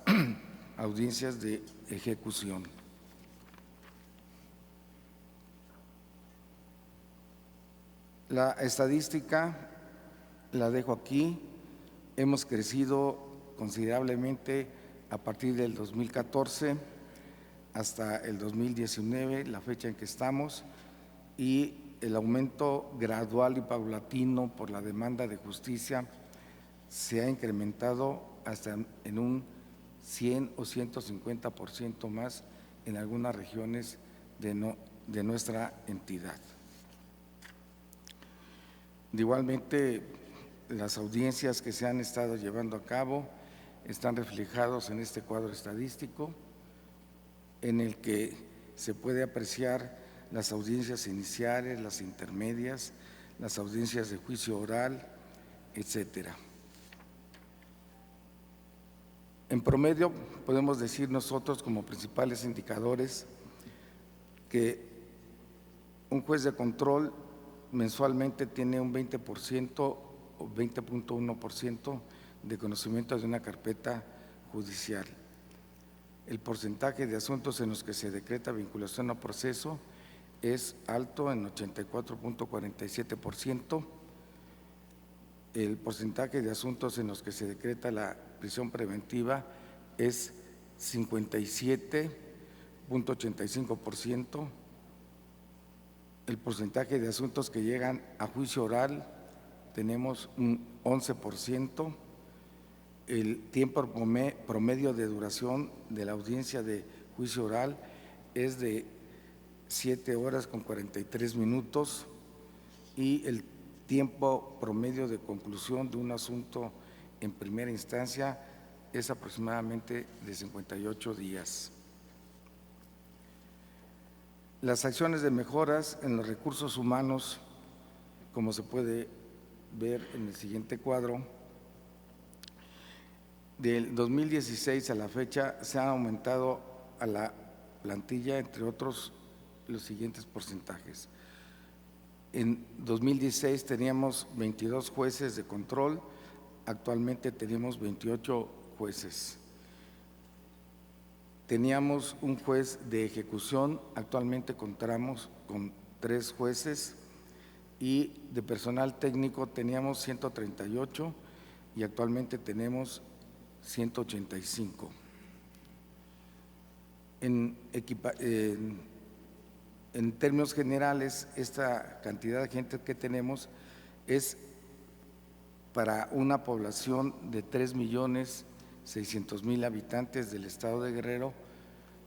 audiencias de ejecución. La estadística la dejo aquí. Hemos crecido considerablemente a partir del 2014 hasta el 2019, la fecha en que estamos, y el aumento gradual y paulatino por la demanda de justicia se ha incrementado hasta en un 100 o 150% más en algunas regiones de nuestra entidad. Igualmente, las audiencias que se han estado llevando a cabo están reflejados en este cuadro estadístico, en el que se puede apreciar las audiencias iniciales, las intermedias, las audiencias de juicio oral, etcétera. En promedio, podemos decir nosotros como principales indicadores que un juez de control mensualmente tiene un 20% o 20.1% de conocimiento de una carpeta judicial. El porcentaje de asuntos en los que se decreta vinculación a proceso es alto, en 84.47%. El porcentaje de asuntos en los que se decreta la prisión preventiva es 57.85%. El porcentaje de asuntos que llegan a juicio oral tenemos un 11%. El tiempo promedio de duración de la audiencia de juicio oral es de 7 horas con 43 minutos y el tiempo promedio de conclusión de un asunto en primera instancia es aproximadamente de 58 días. Las acciones de mejoras en los recursos humanos, como se puede ver en el siguiente cuadro, del 2016 a la fecha se han aumentado a la plantilla, entre otros, los siguientes porcentajes. En 2016 teníamos 22 jueces de control, actualmente tenemos 28 jueces. teníamos un juez de ejecución, actualmente contamos con 3 jueces, y de personal técnico teníamos 138 y actualmente tenemos 185. En términos generales, esta cantidad de gente que tenemos es para una población de 3.600.000 habitantes del estado de Guerrero,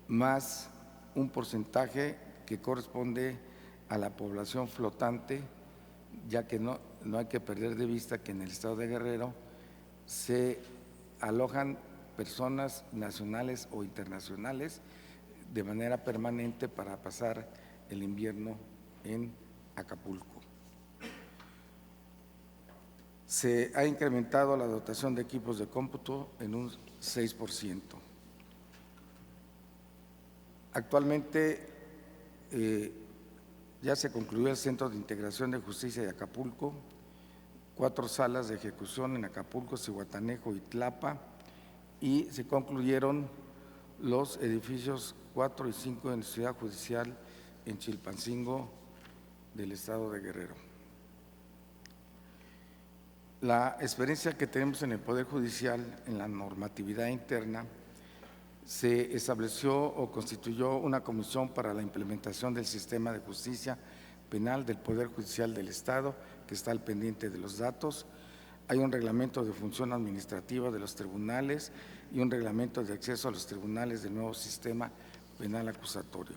más un porcentaje que corresponde a la población flotante, ya que no hay que perder de vista que en el estado de Guerrero se alojan personas nacionales o internacionales de manera permanente para pasar el invierno en Acapulco. Se ha incrementado la dotación de equipos de cómputo en un 6%. Actualmente ya se concluyó el Centro de Integración de Justicia de Acapulco, 4 salas de ejecución en Acapulco, Zihuatanejo y Tlapa, y se concluyeron los edificios 4 y 5 en Ciudad Judicial en Chilpancingo del estado de Guerrero. La experiencia que tenemos en el Poder Judicial, en la normatividad interna, se estableció o constituyó una comisión para la implementación del sistema de justicia penal del Poder Judicial del Estado, que está al pendiente de los datos. Hay un reglamento de función administrativa de los tribunales y un reglamento de acceso a los tribunales del nuevo sistema penal acusatorio.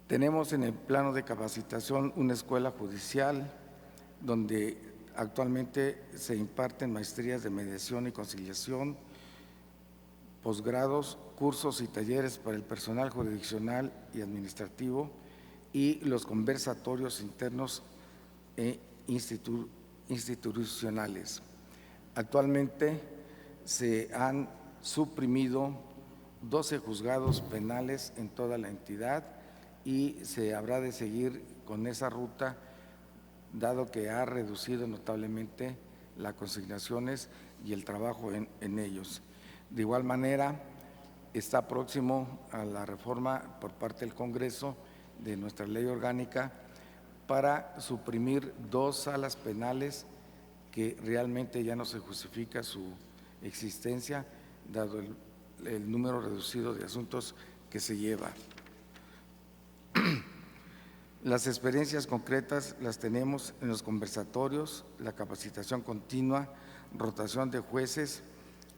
Tenemos en el plano de capacitación una escuela judicial donde actualmente se imparten maestrías de mediación y conciliación, posgrados, cursos y talleres para el personal jurisdiccional y administrativo y los conversatorios internos e institucionales. Actualmente se han suprimido 12 juzgados penales en toda la entidad y se habrá de seguir con esa ruta, dado que ha reducido notablemente las consignaciones y el trabajo en ellos. De igual manera, está próximo a la reforma por parte del Congreso de nuestra ley orgánica para suprimir 2 salas penales que realmente ya no se justifica su existencia, dado el número reducido de asuntos que se lleva. Las experiencias concretas las tenemos en los conversatorios, la capacitación continua, rotación de jueces,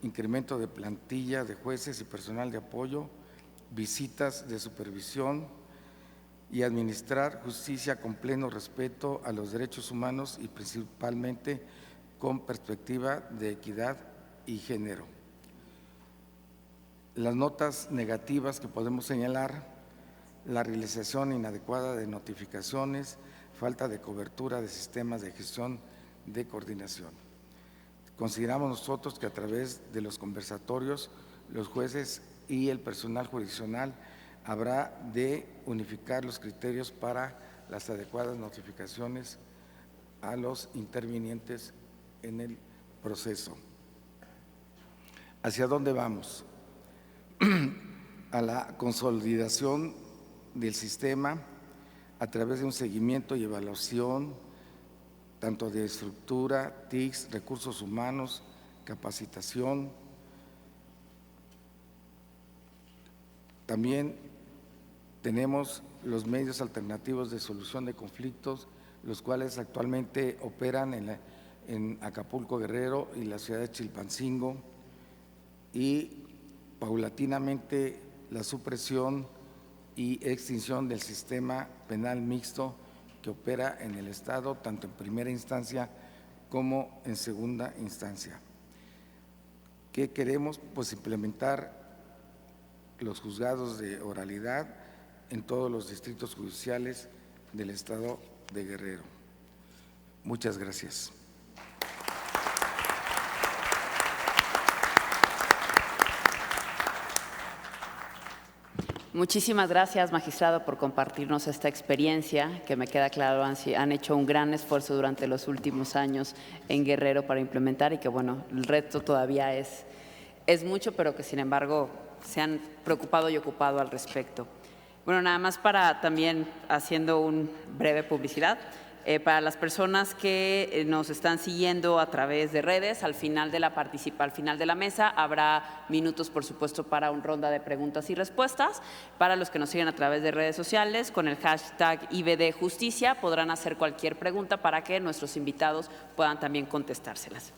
incremento de plantilla de jueces y personal de apoyo, visitas de supervisión y administrar justicia con pleno respeto a los derechos humanos y principalmente con perspectiva de equidad y género. Las notas negativas que podemos señalar: la realización inadecuada de notificaciones, falta de cobertura de sistemas de gestión de coordinación. Consideramos nosotros que a través de los conversatorios, los jueces y el personal jurisdiccional habrá de unificar los criterios para las adecuadas notificaciones a los intervinientes en el proceso. ¿Hacia dónde vamos? A la consolidación del sistema a través de un seguimiento y evaluación tanto de estructura, TICs, recursos humanos, capacitación. También tenemos los medios alternativos de solución de conflictos, los cuales actualmente operan en Acapulco, Guerrero y la ciudad de Chilpancingo, y paulatinamente la supresión y extinción del sistema penal mixto que opera en el Estado, tanto en primera instancia como en segunda instancia. ¿Qué queremos? Pues implementar los juzgados de oralidad en todos los distritos judiciales del Estado de Guerrero. Muchas gracias.
Muchísimas gracias, magistrado, por compartirnos esta experiencia, que me queda claro han hecho un gran esfuerzo durante los últimos años en Guerrero para implementar y que, bueno, el reto todavía es mucho, pero que sin embargo se han preocupado y ocupado al respecto. Bueno, nada más para también haciendo una breve publicidad. Para las personas que nos están siguiendo a través de redes, al final de la mesa habrá minutos, por supuesto, para una ronda de preguntas y respuestas. Para los que nos siguen a través de redes sociales, con el hashtag IBDJusticia podrán hacer cualquier pregunta para que nuestros invitados puedan también contestárselas.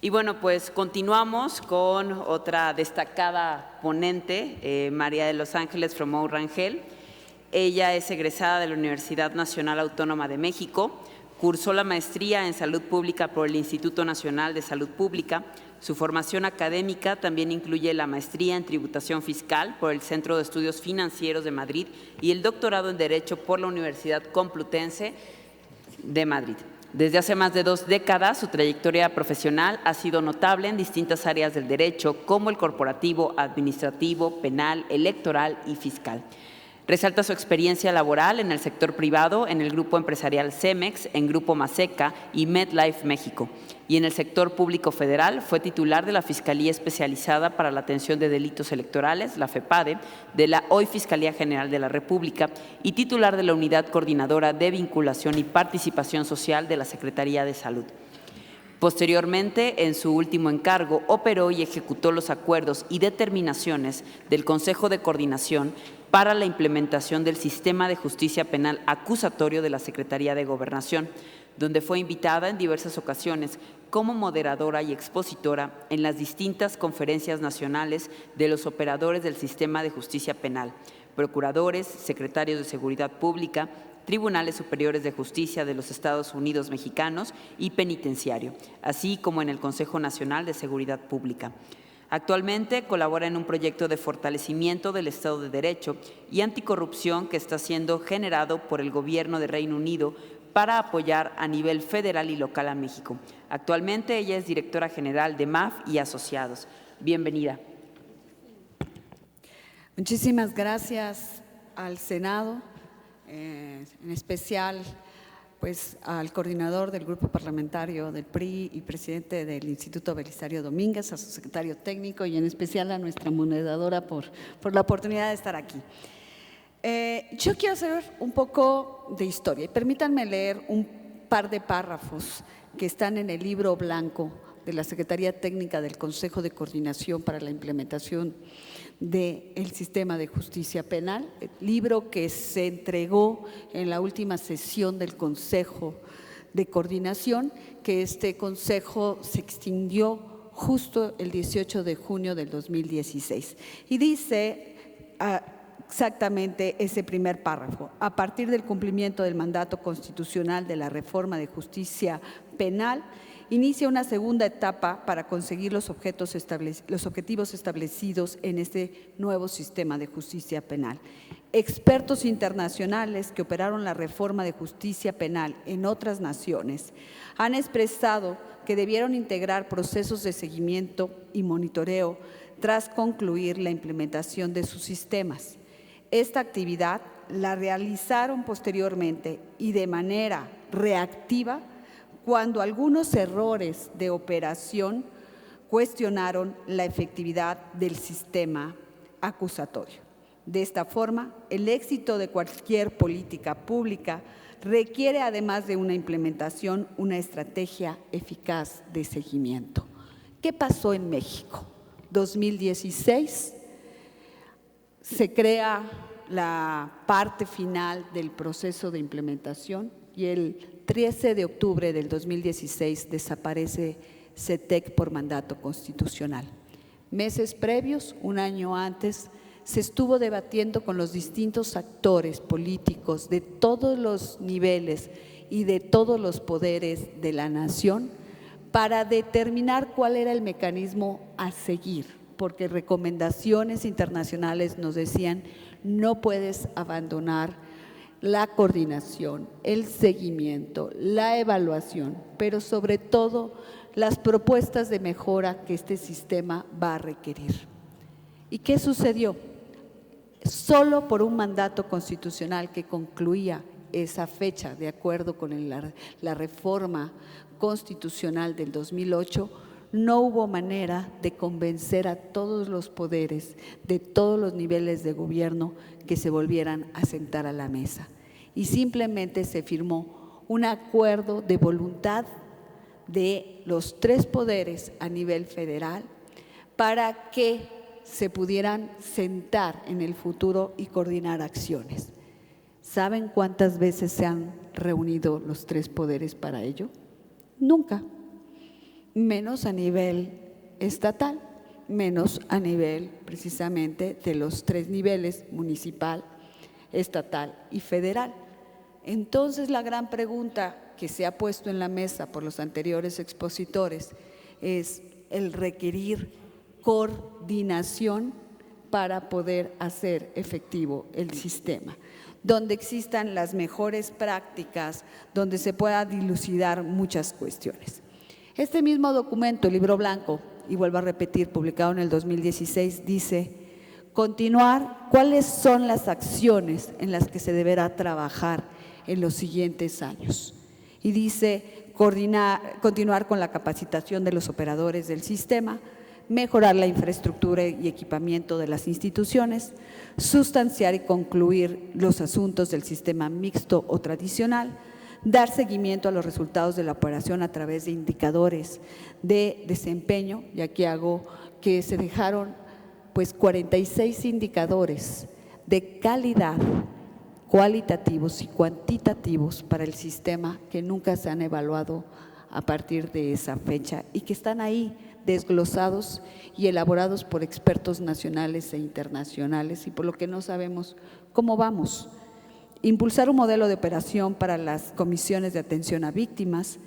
Y bueno, pues continuamos con otra destacada ponente, María de los Ángeles Fromou Rangel. Ella es egresada de la Universidad Nacional Autónoma de México, cursó la maestría en Salud Pública por el Instituto Nacional de Salud Pública. Su formación académica también incluye la maestría en Tributación Fiscal por el Centro de Estudios Financieros de Madrid y el doctorado en Derecho por la Universidad Complutense de Madrid. Desde hace más de 2 décadas, su trayectoria profesional ha sido notable en distintas áreas del derecho, como el corporativo, administrativo, penal, electoral y fiscal. Resalta su experiencia laboral en el sector privado, en el grupo empresarial Cemex, en Grupo Maseca y MedLife México. Y en el sector público federal fue titular de la Fiscalía Especializada para la Atención de Delitos Electorales, la FEPADE, de la hoy Fiscalía General de la República y titular de la Unidad Coordinadora de Vinculación y Participación Social de la Secretaría de Salud. Posteriormente, en su último encargo, operó y ejecutó los acuerdos y determinaciones del Consejo de Coordinación para la implementación del Sistema de Justicia Penal Acusatorio de la Secretaría de Gobernación, donde fue invitada en diversas ocasiones como moderadora y expositora en las distintas conferencias nacionales de los operadores del Sistema de Justicia Penal, procuradores, secretarios de Seguridad Pública, Tribunales Superiores de Justicia de los Estados Unidos Mexicanos y Penitenciario, así como en el Consejo Nacional de Seguridad Pública. Actualmente colabora en un proyecto de fortalecimiento del Estado de Derecho y anticorrupción que está siendo generado por el Gobierno de Reino Unido para apoyar a nivel federal y local a México. Actualmente ella es directora general de MAF y Asociados. Bienvenida.
Muchísimas gracias al Senado, en especial pues al coordinador del grupo parlamentario del PRI y presidente del Instituto Belisario Domínguez, a su secretario técnico y en especial a nuestra moderadora por la oportunidad de estar aquí. Yo quiero hacer un poco de historia y permítanme leer un par de párrafos que están en el libro blanco de la Secretaría Técnica del Consejo de Coordinación para la Implementación del Sistema de Justicia Penal, el libro que se entregó en la última sesión del Consejo de Coordinación, que este consejo se extinguió justo el 18 de junio del 2016. Y dice exactamente ese primer párrafo: a partir del cumplimiento del mandato constitucional de la reforma de justicia penal, inicia una segunda etapa para conseguir los objetivos establecidos en este nuevo sistema de justicia penal. Expertos internacionales que operaron la reforma de justicia penal en otras naciones han expresado que debieron integrar procesos de seguimiento y monitoreo tras concluir la implementación de sus sistemas. Esta actividad la realizaron posteriormente y de manera reactiva cuando algunos errores de operación cuestionaron la efectividad del sistema acusatorio. De esta forma, el éxito de cualquier política pública requiere, además de una implementación, una estrategia eficaz de seguimiento. ¿Qué pasó en México? 2016 se crea la parte final del proceso de implementación y el 13 de octubre del 2016 desaparece CETEC por mandato constitucional. Meses previos, un año antes, se estuvo debatiendo con los distintos actores políticos de todos los niveles y de todos los poderes de la nación para determinar cuál era el mecanismo a seguir, porque recomendaciones internacionales nos decían: no puedes abandonar la coordinación, el seguimiento, la evaluación, pero sobre todo las propuestas de mejora que este sistema va a requerir. ¿Y qué sucedió? Solo por un mandato constitucional que concluía esa fecha, de acuerdo con la reforma constitucional del 2008, no hubo manera de convencer a todos los poderes de todos los niveles de gobierno que se volvieran a sentar a la mesa. Y simplemente se firmó un acuerdo de voluntad de los 3 poderes a nivel federal para que se pudieran sentar en el futuro y coordinar acciones. ¿Saben cuántas veces se han reunido los 3 poderes para ello? Nunca. Menos a nivel estatal, menos a nivel precisamente de los 3 niveles, municipal, estatal y federal. Entonces, la gran pregunta que se ha puesto en la mesa por los anteriores expositores es el requerir coordinación para poder hacer efectivo el sistema, donde existan las mejores prácticas, donde se pueda dilucidar muchas cuestiones. Este mismo documento, el libro blanco, y vuelvo a repetir, publicado en el 2016, dice: continuar, ¿cuáles son las acciones en las que se deberá trabajar en los siguientes años? Y dice: continuar con la capacitación de los operadores del sistema, mejorar la infraestructura y equipamiento de las instituciones, sustanciar y concluir los asuntos del sistema mixto o tradicional, dar seguimiento a los resultados de la operación a través de indicadores de desempeño, y aquí hago que se dejaron 46 indicadores de calidad, cualitativos y cuantitativos para el sistema que nunca se han evaluado a partir de esa fecha y que están ahí desglosados y elaborados por expertos nacionales e internacionales, y por lo que no sabemos cómo vamos. Impulsar un modelo de operación para las comisiones de atención a víctimas,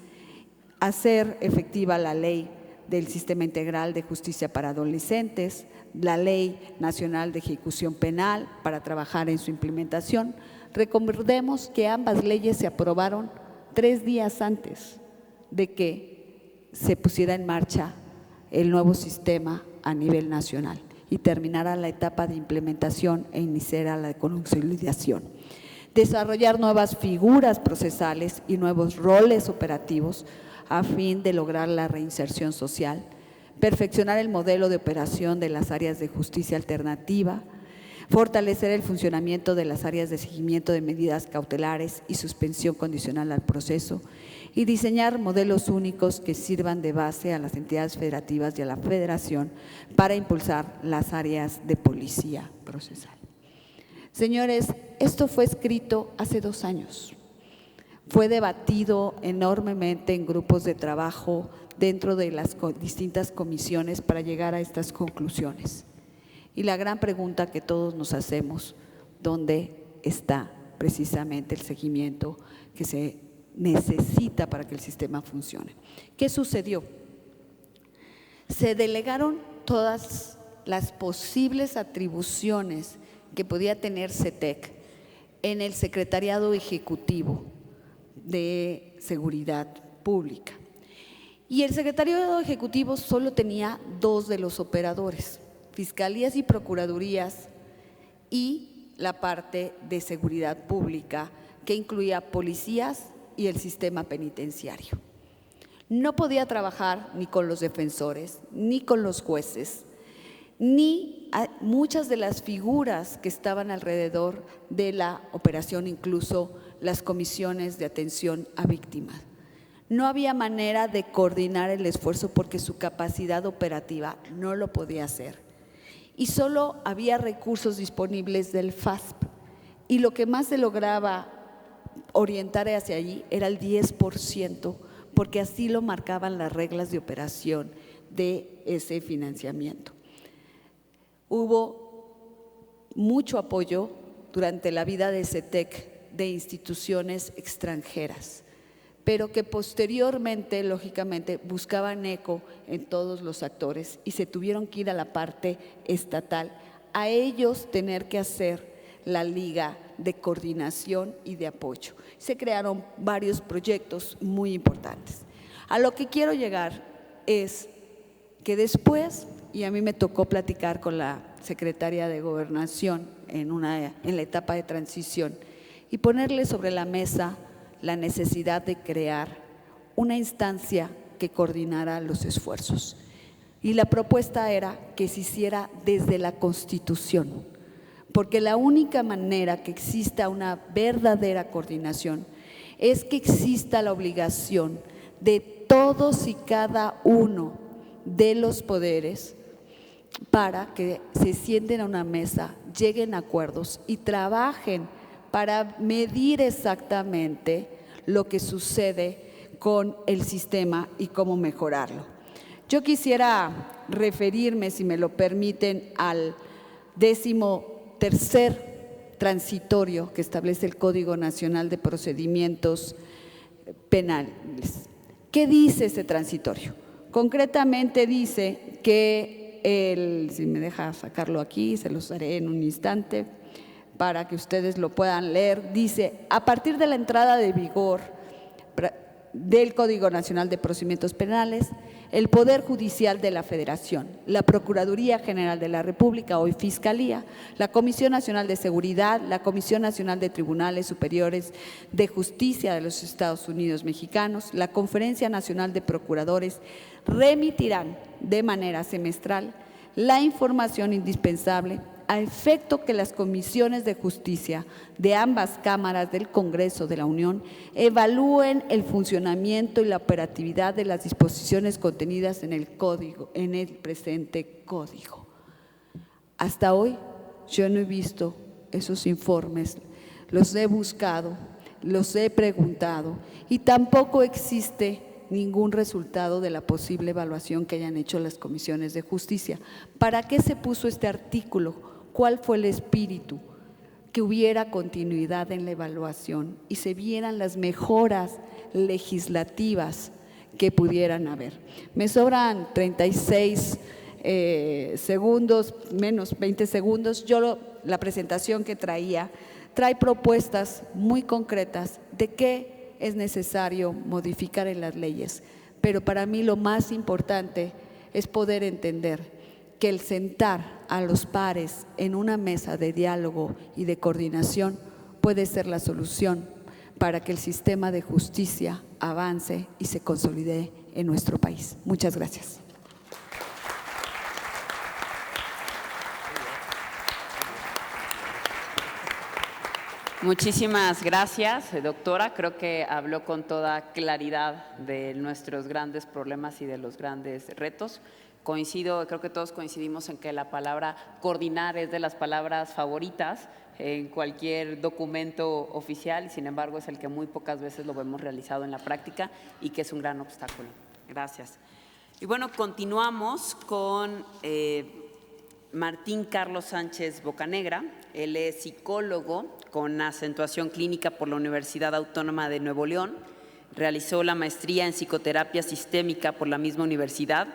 hacer efectiva la ley del Sistema Integral de Justicia para Adolescentes, la Ley Nacional de Ejecución Penal para trabajar en su implementación. Recordemos que ambas leyes se aprobaron 3 días antes de que se pusiera en marcha el nuevo sistema a nivel nacional y terminara la etapa de implementación e iniciara la consolidación. Desarrollar nuevas figuras procesales y nuevos roles operativos a fin de lograr la reinserción social, perfeccionar el modelo de operación de las áreas de justicia alternativa, fortalecer el funcionamiento de las áreas de seguimiento de medidas cautelares y suspensión condicional al proceso, y diseñar modelos únicos que sirvan de base a las entidades federativas y a la federación para impulsar las áreas de policía procesal. Señores, esto fue escrito hace 2 años, fue debatido enormemente en grupos de trabajo dentro de las distintas comisiones para llegar a estas conclusiones. Y la gran pregunta que todos nos hacemos, ¿dónde está precisamente el seguimiento que se necesita para que el sistema funcione? ¿Qué sucedió? Se delegaron todas las posibles atribuciones que podía tener CETEC en el Secretariado Ejecutivo de Seguridad Pública. Y el Secretariado Ejecutivo solo tenía 2 de los operadores, fiscalías y procuradurías, y la parte de seguridad pública, que incluía policías y el sistema penitenciario. No podía trabajar ni con los defensores, ni con los jueces, ni muchas de las figuras que estaban alrededor de la operación, incluso las comisiones de atención a víctimas. No había manera de coordinar el esfuerzo porque su capacidad operativa no lo podía hacer. Y solo había recursos disponibles del FASP, y lo que más se lograba orientar hacia allí era el 10%, porque así lo marcaban las reglas de operación de ese financiamiento. Hubo mucho apoyo durante la vida de CETEC de instituciones extranjeras, pero que posteriormente, lógicamente, buscaban eco en todos los actores y se tuvieron que ir a la parte estatal, a ellos tener que hacer la liga de coordinación y de apoyo. Se crearon varios proyectos muy importantes. A lo que quiero llegar es que después, y a mí me tocó platicar con la secretaria de Gobernación en la etapa de transición y ponerle sobre la mesa la necesidad de crear una instancia que coordinara los esfuerzos. Y la propuesta era que se hiciera desde la Constitución, porque la única manera que exista una verdadera coordinación es que exista la obligación de todos y cada uno de los poderes para que se sienten a una mesa, lleguen a acuerdos y trabajen para medir exactamente lo que sucede con el sistema y cómo mejorarlo. Yo quisiera referirme, si me lo permiten, al 13º transitorio que establece el Código Nacional de Procedimientos Penales. ¿Qué dice ese transitorio? Concretamente dice que, si me deja sacarlo aquí, se los haré en un instante para que ustedes lo puedan leer, dice: a partir de la entrada de vigor del Código Nacional de Procedimientos Penales, el Poder Judicial de la Federación, la Procuraduría General de la República, hoy Fiscalía, la Comisión Nacional de Seguridad, la Comisión Nacional de Tribunales Superiores de Justicia de los Estados Unidos Mexicanos, la Conferencia Nacional de Procuradores remitirán de manera semestral la información indispensable a efecto que las comisiones de justicia de ambas cámaras del Congreso de la Unión evalúen el funcionamiento y la operatividad de las disposiciones contenidas en el código, en el presente código. Hasta hoy yo no he visto esos informes, los he buscado, los he preguntado y tampoco existe ningún resultado de la posible evaluación que hayan hecho las comisiones de justicia. ¿Para qué se puso este artículo? ¿Cuál fue el espíritu? Que hubiera continuidad en la evaluación y se vieran las mejoras legislativas que pudieran haber. Me sobran 36 segundos, menos 20 segundos. La presentación que trae propuestas muy concretas de qué es necesario modificar en las leyes, pero para mí lo más importante es poder entender que el sentar a los pares en una mesa de diálogo y de coordinación puede ser la solución para que el sistema de justicia avance y se consolide en nuestro país. Muchas gracias.
Muchísimas gracias, doctora. Creo que habló con toda claridad de nuestros grandes problemas y de los grandes retos. Coincido, creo que todos coincidimos en que la palabra coordinar es de las palabras favoritas en cualquier documento oficial y sin embargo es el que muy pocas veces lo vemos realizado en la práctica y que es un gran obstáculo. Gracias. Y bueno, continuamos con Martín Carlos Sánchez Bocanegra. Él es psicólogo con acentuación clínica por la Universidad Autónoma de Nuevo León. Realizó la maestría en psicoterapia sistémica por la misma universidad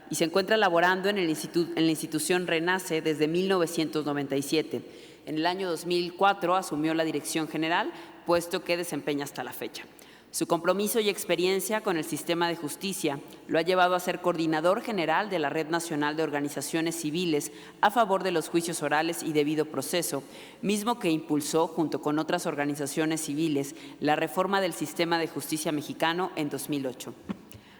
y se encuentra laborando en la institución Renace desde 1997. En el año 2004 asumió la dirección general, puesto que desempeña hasta la fecha. Su compromiso y experiencia con el sistema de justicia lo ha llevado a ser coordinador general de la Red Nacional de Organizaciones Civiles a favor de los juicios orales y debido proceso, mismo que impulsó, junto con otras organizaciones civiles, la reforma del sistema de justicia mexicano en 2008.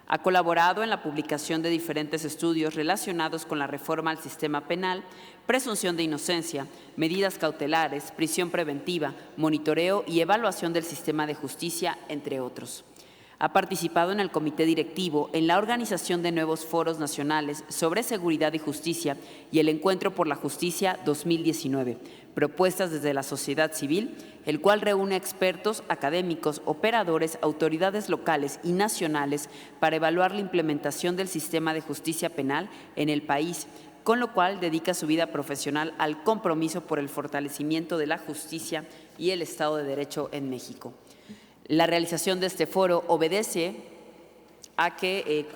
Ha colaborado en la publicación de diferentes estudios relacionados con la reforma al sistema penal, presunción de inocencia, medidas cautelares, prisión preventiva, monitoreo y evaluación del sistema de justicia, entre otros. Ha participado en el comité directivo en la organización de nuevos foros nacionales sobre seguridad y justicia y el Encuentro por la Justicia 2019, propuestas desde la sociedad civil, el cual reúne expertos, académicos, operadores, autoridades locales y nacionales para evaluar la implementación del sistema de justicia penal en el país, con lo cual dedica su vida profesional al compromiso por el fortalecimiento de la justicia y el Estado de Derecho en México. La realización de este foro obedece a que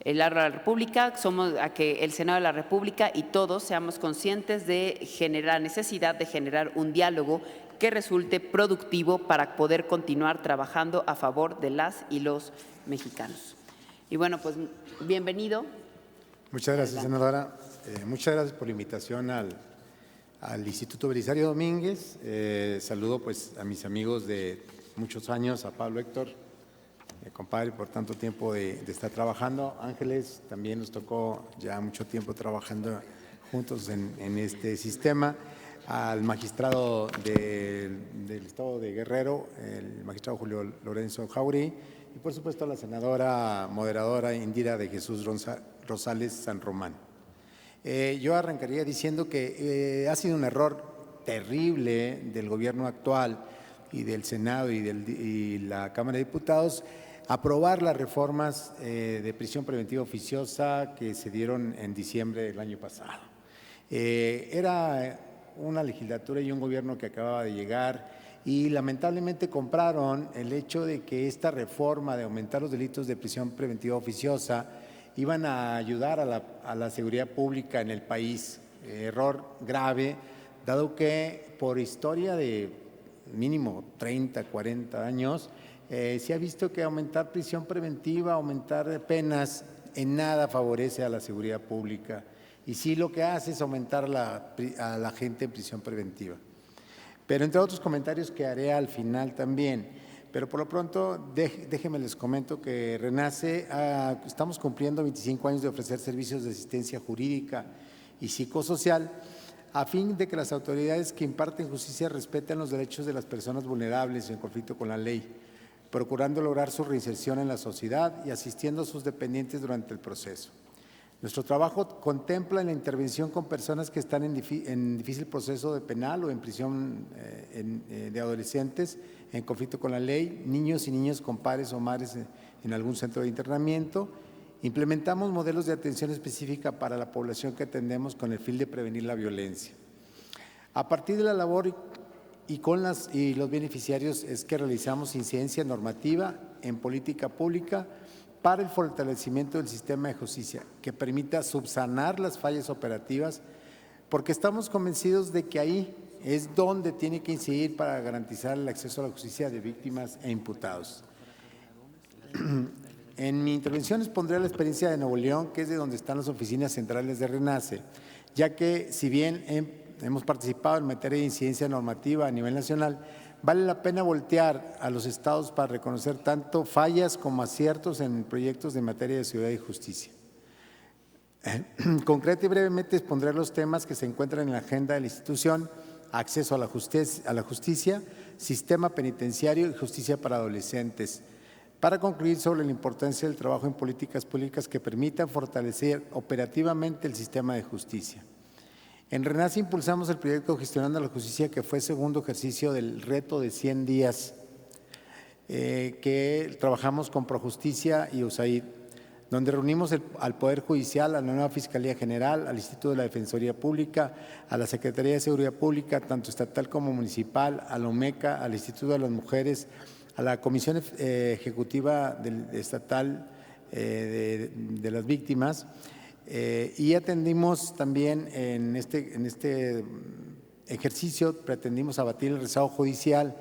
a que el Senado de la República y todos seamos conscientes de la necesidad de generar un diálogo que resulte productivo para poder continuar trabajando a favor de las y los mexicanos. Y bueno, pues bienvenido.
Muchas gracias, senadora. Muchas gracias por la invitación al Instituto Belisario Domínguez. Saludo pues a mis amigos de muchos años, a Pablo Héctor, compadre, por tanto tiempo de estar trabajando. Ángeles, también nos tocó ya mucho tiempo trabajando juntos en este sistema. Al magistrado del Estado de Guerrero, el magistrado Julio Lorenzo Jauregui, y por supuesto a la senadora moderadora Indira de Jesús Rosales San Román. Yo arrancaría diciendo que ha sido un error terrible del gobierno actual y del Senado y la Cámara de Diputados aprobar las reformas de prisión preventiva oficiosa que se dieron en diciembre del año pasado. Era una legislatura y un gobierno que acababa de llegar y lamentablemente compraron el hecho de que esta reforma de aumentar los delitos de prisión preventiva oficiosa iban a ayudar a la seguridad pública en el país. Error grave, dado que por historia de mínimo 30, 40 años, se ha visto que aumentar prisión preventiva, aumentar penas, en nada favorece a la seguridad pública. Y sí lo que hace es aumentar a la gente en prisión preventiva. Pero entre otros comentarios que haré al final también. Pero por lo pronto, déjenme les comento que Renace, estamos cumpliendo 25 años de ofrecer servicios de asistencia jurídica y psicosocial a fin de que las autoridades que imparten justicia respeten los derechos de las personas vulnerables en conflicto con la ley, procurando lograr su reinserción en la sociedad y asistiendo a sus dependientes durante el proceso. Nuestro trabajo contempla la intervención con personas que están en difícil proceso de penal o en prisión de adolescentes en conflicto con la ley, niños y niñas con padres o madres en algún centro de internamiento. Implementamos modelos de atención específica para la población que atendemos con el fin de prevenir la violencia. A partir de la labor y los beneficiarios es que realizamos incidencia normativa en política pública para el fortalecimiento del sistema de justicia, que permita subsanar las fallas operativas, porque estamos convencidos de que ahí es donde tiene que incidir para garantizar el acceso a la justicia de víctimas e imputados. En mi intervención expondré la experiencia de Nuevo León, que es de donde están las oficinas centrales de Renace, ya que si bien hemos participado en materia de incidencia normativa a nivel nacional, vale la pena voltear a los estados para reconocer tanto fallas como aciertos en proyectos de materia de seguridad y justicia. Concreto y brevemente expondré los temas que se encuentran en la agenda de la institución: acceso a la justicia, sistema penitenciario y justicia para adolescentes, para concluir sobre la importancia del trabajo en políticas públicas que permitan fortalecer operativamente el sistema de justicia. En Renace impulsamos el proyecto Gestionando la Justicia, que fue segundo ejercicio del reto de 100 días que trabajamos con Projusticia y USAID, donde reunimos al Poder Judicial, a la nueva Fiscalía General, al Instituto de la Defensoría Pública, a la Secretaría de Seguridad Pública, tanto estatal como municipal, a la OMECA, al Instituto de las Mujeres, a la Comisión Ejecutiva Estatal de las Víctimas. Y atendimos también en este ejercicio, pretendimos abatir el rezago judicial,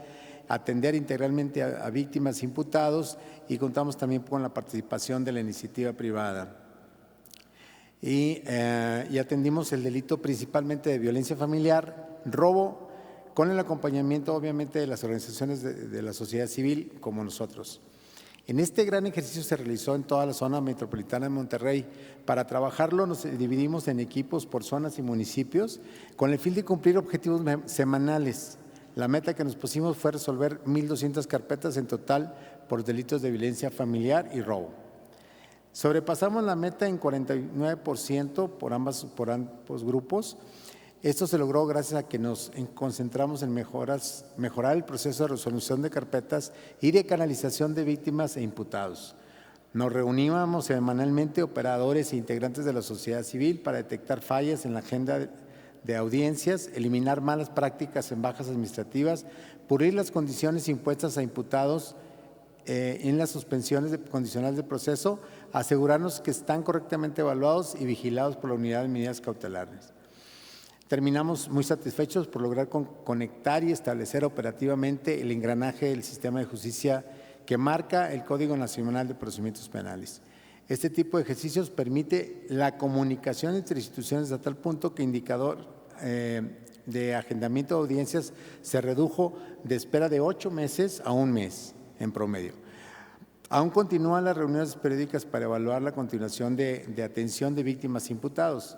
atender integralmente a víctimas e imputados, y contamos también con la participación de la iniciativa privada. Y atendimos el delito principalmente de violencia familiar, robo, con el acompañamiento obviamente de las organizaciones de la sociedad civil como nosotros. En este gran ejercicio se realizó en toda la zona metropolitana de Monterrey. Para trabajarlo nos dividimos en equipos por zonas y municipios con el fin de cumplir objetivos semanales. La meta que nos pusimos fue resolver 1,200 carpetas en total por delitos de violencia familiar y robo. Sobrepasamos la meta en 49% por ambos grupos. Esto se logró gracias a que nos concentramos en mejorar el proceso de resolución de carpetas y de canalización de víctimas e imputados. Nos reuníamos semanalmente operadores e integrantes de la sociedad civil para detectar fallas en la agenda de audiencias, eliminar malas prácticas en bajas administrativas, pulir las condiciones impuestas a imputados en las suspensiones condicionales de proceso, asegurarnos que están correctamente evaluados y vigilados por la Unidad de Medidas Cautelares. Terminamos muy satisfechos por lograr conectar y establecer operativamente el engranaje del sistema de justicia que marca el Código Nacional de Procedimientos Penales. Este tipo de ejercicios permite la comunicación entre instituciones a tal punto que el indicador de agendamiento de audiencias se redujo de espera de 8 meses a 1 mes en promedio. Aún continúan las reuniones periódicas para evaluar la continuación de atención de víctimas e imputados.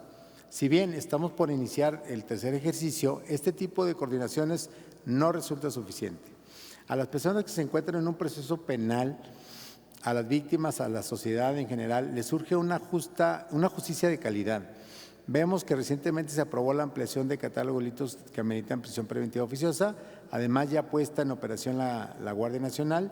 Si bien estamos por iniciar el tercer ejercicio, este tipo de coordinaciones no resulta suficiente. A las personas que se encuentran en un proceso penal, a las víctimas, a la sociedad en general, les surge una justicia de calidad. Vemos que recientemente se aprobó la ampliación de catálogo de delitos que ameritan prisión preventiva oficiosa, además ya puesta en operación la Guardia Nacional,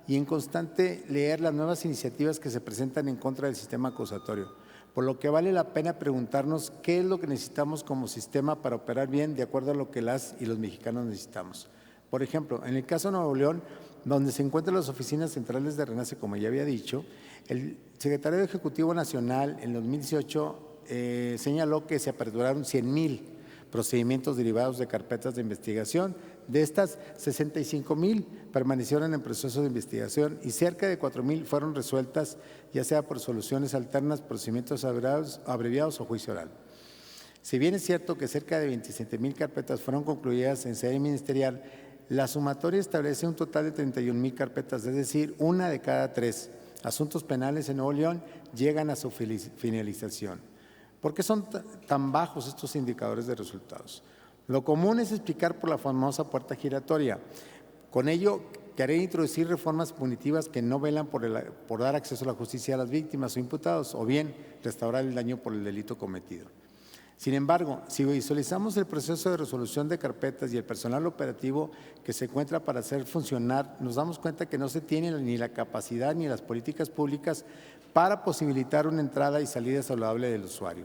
y en constante leer las nuevas iniciativas que se presentan en contra del sistema acusatorio, por lo que vale la pena preguntarnos qué es lo que necesitamos como sistema para operar bien de acuerdo a lo que las y los mexicanos necesitamos. Por ejemplo, en el caso de Nuevo León, donde se encuentran las oficinas centrales de RENACE, como ya había dicho, el secretario Ejecutivo Nacional en 2018 señaló que se aperturaron 100,000 procedimientos derivados de carpetas de investigación. De estas, 65,000 permanecieron en proceso de investigación y cerca de 4,000 fueron resueltas, ya sea por soluciones alternas, procedimientos abreviados o juicio oral. Si bien es cierto que cerca de 27,000 carpetas fueron concluidas en sede ministerial, la sumatoria establece un total de 31,000 carpetas, es decir, 1 de cada 3 asuntos penales en Nuevo León llegan a su finalización. ¿Por qué son tan bajos estos indicadores de resultados? Lo común es explicar por la famosa puerta giratoria. Con ello, querer introducir reformas punitivas que no velan por dar acceso a la justicia a las víctimas o imputados, o bien restaurar el daño por el delito cometido. Sin embargo, si visualizamos el proceso de resolución de carpetas y el personal operativo que se encuentra para hacer funcionar, nos damos cuenta que no se tiene ni la capacidad ni las políticas públicas para posibilitar una entrada y salida saludable del usuario.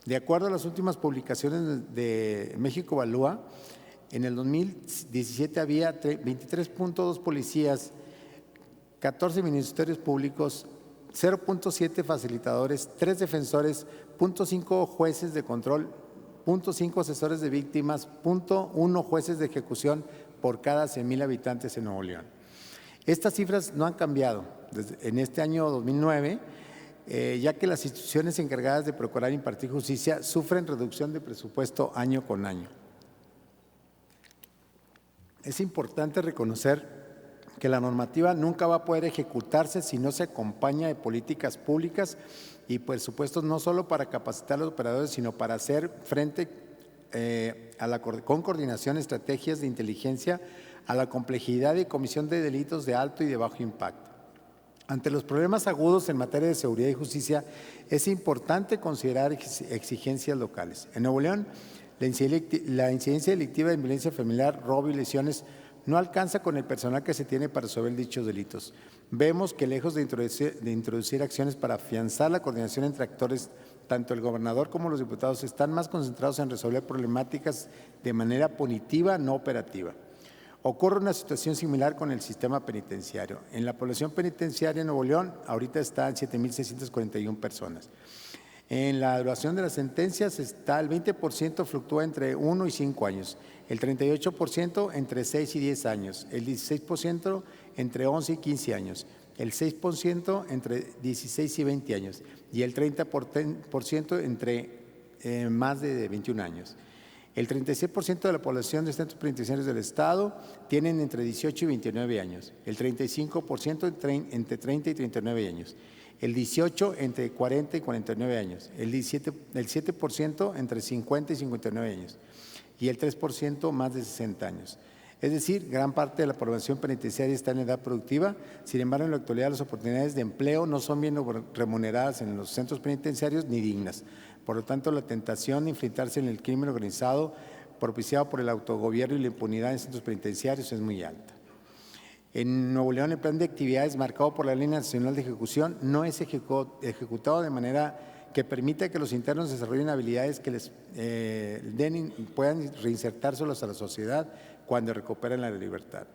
De acuerdo a las últimas publicaciones de México Evalúa, en el 2017 había 23.2 policías, 14 ministerios públicos, 0.7 facilitadores, 3 defensores, 0.5 jueces de control, 0.5 asesores de víctimas, 0.1 jueces de ejecución por cada 100,000 habitantes en Nuevo León. Estas cifras no han cambiado en este año 2009, ya que las instituciones encargadas de procurar e impartir justicia sufren reducción de presupuesto año con año. Es importante reconocer que la normativa nunca va a poder ejecutarse si no se acompaña de políticas públicas y, por supuesto, no solo para capacitar a los operadores, sino para hacer frente con coordinación, estrategias de inteligencia a la complejidad y comisión de delitos de alto y de bajo impacto. Ante los problemas agudos en materia de seguridad y justicia, es importante considerar exigencias locales. En Nuevo León, la incidencia delictiva de violencia familiar, robo y lesiones no alcanza con el personal que se tiene para resolver dichos delitos. Vemos que lejos de introducir acciones para afianzar la coordinación entre actores, tanto el gobernador como los diputados están más concentrados en resolver problemáticas de manera punitiva, no operativa. Ocurre una situación similar con el sistema penitenciario. En la población penitenciaria en Nuevo León, ahorita están 7,641 personas. En la duración de las sentencias está el 20% fluctúa entre 1 y 5 años, el 38% entre 6 y 10 años, el 16% entre 11 y 15 años, el 6% entre 16 y 20 años y el 30% entre más de 21 años. El 36% de la población de centros penitenciarios del Estado tienen entre 18 y 29 años, el 35% entre 30 y 39 años, el 18% entre 40 y 49 años, el 7% entre 50 y 59 años y el 3% más de 60 años. Es decir, gran parte de la población penitenciaria está en edad productiva. Sin embargo, en la actualidad las oportunidades de empleo no son bien remuneradas en los centros penitenciarios ni dignas. Por lo tanto, la tentación de enfrentarse en el crimen organizado propiciado por el autogobierno y la impunidad en centros penitenciarios es muy alta. En Nuevo León, el plan de actividades marcado por la Ley Nacional de Ejecución no es ejecutado de manera que permita que los internos desarrollen habilidades que les puedan reinsertárselos a la sociedad cuando recuperen la libertad.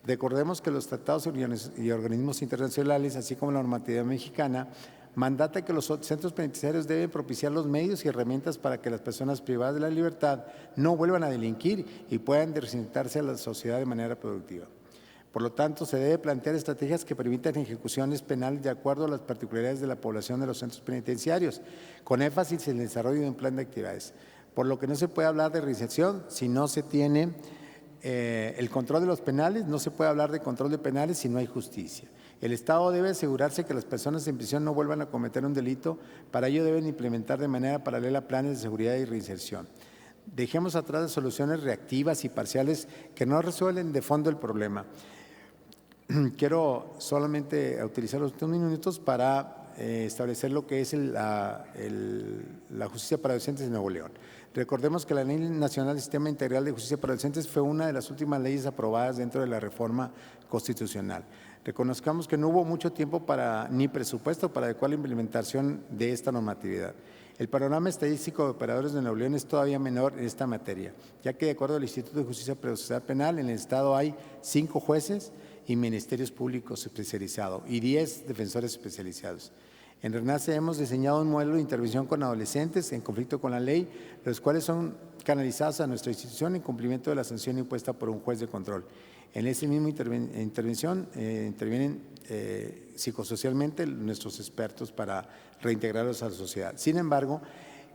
Recordemos que los tratados y organismos internacionales, así como la normatividad mexicana, mandata que los centros penitenciarios deben propiciar los medios y herramientas para que las personas privadas de la libertad no vuelvan a delinquir y puedan reinsertarse a la sociedad de manera productiva. Por lo tanto, se debe plantear estrategias que permitan ejecuciones penales de acuerdo a las particularidades de la población de los centros penitenciarios, con énfasis en el desarrollo de un plan de actividades. Por lo que no se puede hablar de reinserción si no se tiene el control de los penales, no se puede hablar de control de penales si no hay justicia. El Estado debe asegurarse que las personas en prisión no vuelvan a cometer un delito. Para ello deben implementar de manera paralela planes de seguridad y reinserción. Dejemos atrás las soluciones reactivas y parciales que no resuelven de fondo el problema. Quiero solamente utilizar los 2 minutos para establecer lo que es la justicia para adolescentes en Nuevo León. Recordemos que la Ley Nacional del Sistema Integral de Justicia para Adolescentes fue una de las últimas leyes aprobadas dentro de la reforma constitucional. Reconozcamos que no hubo mucho tiempo ni presupuesto para adecuar la implementación de esta normatividad. El panorama estadístico de operadores de Nuevo León es todavía menor en esta materia, ya que de acuerdo al Instituto de Justicia Procesal Penal, en el Estado hay 5 jueces y ministerios públicos especializados y 10 defensores especializados. En RENACE hemos diseñado un modelo de intervención con adolescentes en conflicto con la ley, los cuales son canalizados a nuestra institución en cumplimiento de la sanción impuesta por un juez de control. En esa misma intervención intervienen psicosocialmente nuestros expertos para reintegrarlos a la sociedad. Sin embargo,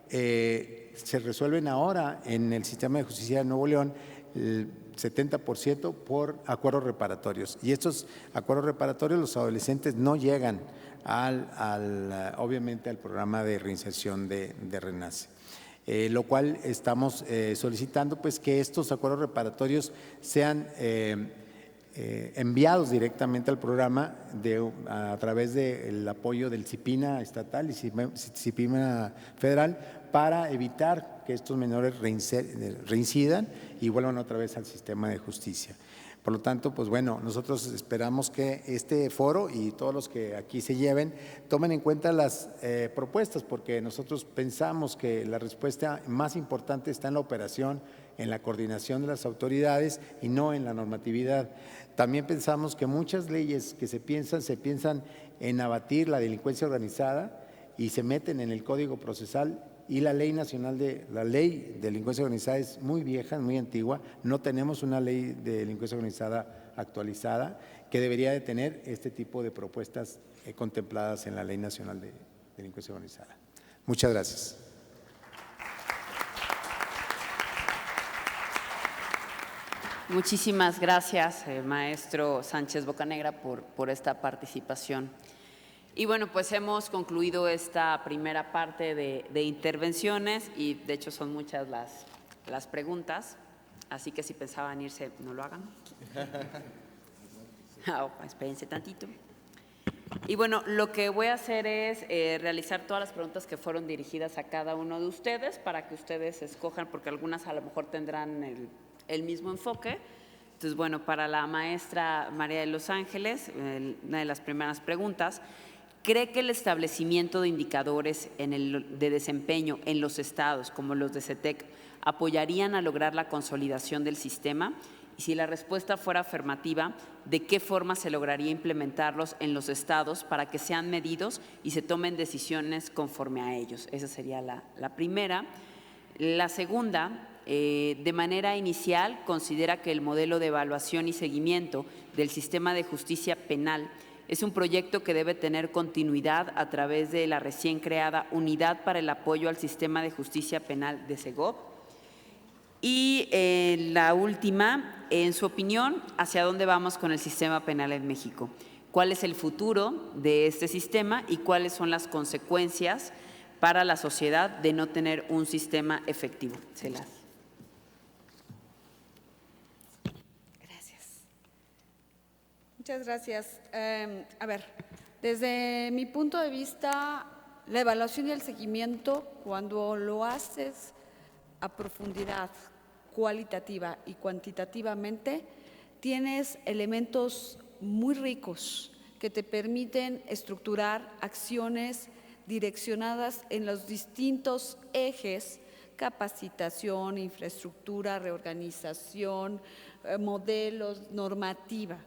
se resuelven ahora en el sistema de justicia de Nuevo León el 70% por acuerdos reparatorios. Y estos acuerdos reparatorios, los adolescentes no llegan obviamente al programa de reinserción de RENACE. Lo cual estamos solicitando pues que estos acuerdos reparatorios sean enviados directamente al programa a través del apoyo del CIPINA estatal y CIPINA federal para evitar que estos menores reincidan y vuelvan otra vez al sistema de justicia. Por lo tanto, pues bueno, nosotros esperamos que este foro y todos los que aquí se lleven tomen en cuenta las propuestas, porque nosotros pensamos que la respuesta más importante está en la operación, en la coordinación de las autoridades y no en la normatividad. También pensamos que muchas leyes que se piensan en abatir la delincuencia organizada y se meten en el Código Procesal. Y la ley nacional la ley de delincuencia organizada es muy vieja, muy antigua. No tenemos una ley de delincuencia organizada actualizada que debería de tener este tipo de propuestas contempladas en la ley nacional de delincuencia organizada. Muchas gracias.
Muchísimas gracias, maestro Sánchez Bocanegra, por esta participación. Y bueno, pues hemos concluido esta primera parte de intervenciones y de hecho son muchas las preguntas, así que si pensaban irse, no lo hagan. Espérense tantito. Y bueno, lo que voy a hacer es realizar todas las preguntas que fueron dirigidas a cada uno de ustedes para que ustedes escojan, porque algunas a lo mejor tendrán el mismo enfoque. Entonces, bueno, para la maestra María de los Ángeles, una de las primeras preguntas, ¿cree que el establecimiento de indicadores de desempeño en los estados, como los de CETEC, apoyarían a lograr la consolidación del sistema? Y si la respuesta fuera afirmativa, ¿de qué forma se lograría implementarlos en los estados para que sean medidos y se tomen decisiones conforme a ellos? Esa sería la primera. La segunda, de manera inicial, considera que el modelo de evaluación y seguimiento del sistema de justicia penal es un proyecto que debe tener continuidad a través de la recién creada Unidad para el Apoyo al Sistema de Justicia Penal de SEGOV. Y la última, en su opinión, ¿hacia dónde vamos con el sistema penal en México? ¿Cuál es el futuro de este sistema y cuáles son las consecuencias para la sociedad de no tener un sistema efectivo?
Muchas gracias. A ver, desde mi punto de vista, la evaluación y el seguimiento, cuando lo haces a profundidad, cualitativa y cuantitativamente, tienes elementos muy ricos que te permiten estructurar acciones direccionadas en los distintos ejes: capacitación, infraestructura, reorganización, modelos, normativa.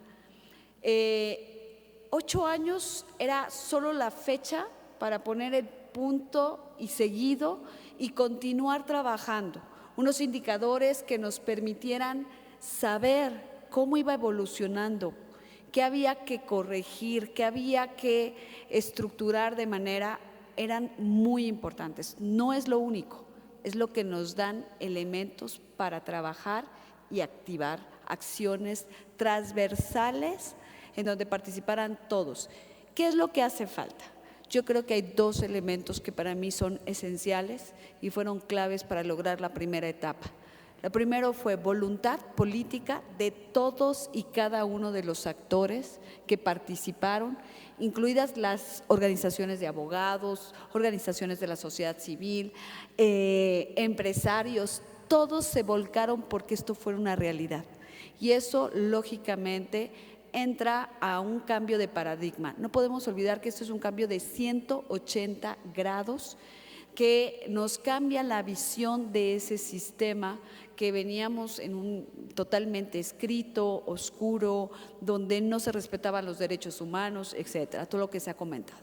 8 años era solo la fecha para poner el punto y seguido y continuar trabajando. Unos indicadores que nos permitieran saber cómo iba evolucionando, qué había que corregir, qué había que estructurar de manera, eran muy importantes. No es lo único, es lo que nos dan elementos para trabajar y activar acciones transversales en donde participaran todos. ¿Qué es lo que hace falta? Yo creo que hay dos elementos que para mí son esenciales y fueron claves para lograr la primera etapa. La primera fue voluntad política de todos y cada uno de los actores que participaron, incluidas las organizaciones de abogados, organizaciones de la sociedad civil, empresarios, todos se volcaron porque esto fuera una realidad. Y eso, lógicamente, entra a un cambio de paradigma. No podemos olvidar que esto es un cambio de 180 grados que nos cambia la visión de ese sistema que veníamos en un totalmente escrito, oscuro, donde no se respetaban los derechos humanos, etcétera, todo lo que se ha comentado.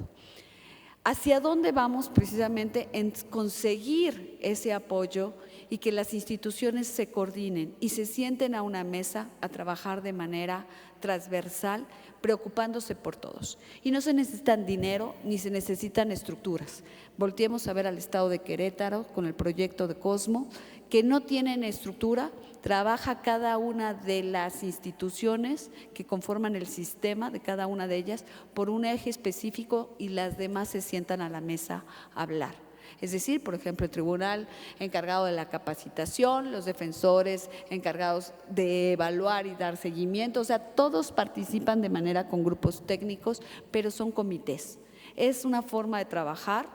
¿Hacia dónde vamos? Precisamente en conseguir ese apoyo y que las instituciones se coordinen y se sienten a una mesa a trabajar de manera transversal, preocupándose por todos. Y no se necesitan dinero ni se necesitan estructuras. Volteemos a ver al estado de Querétaro con el proyecto de Cosmo, que no tienen estructura, trabaja cada una de las instituciones que conforman el sistema de cada una de ellas por un eje específico y las demás se sientan a la mesa a hablar. Es decir, por ejemplo, el tribunal encargado de la capacitación, los defensores encargados de evaluar y dar seguimiento, o sea, todos participan de manera con grupos técnicos, pero son comités. Es una forma de trabajar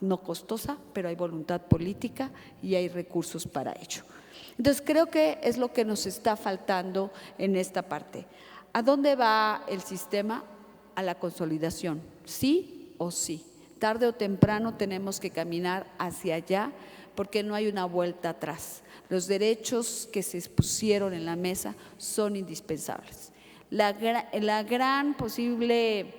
no costosa, pero hay voluntad política y hay recursos para ello. Entonces, creo que es lo que nos está faltando en esta parte. ¿A dónde va el sistema? A la consolidación, sí o sí. Tarde o temprano tenemos que caminar hacia allá porque no hay una vuelta atrás. Los derechos que se pusieron en la mesa son indispensables. La gran posible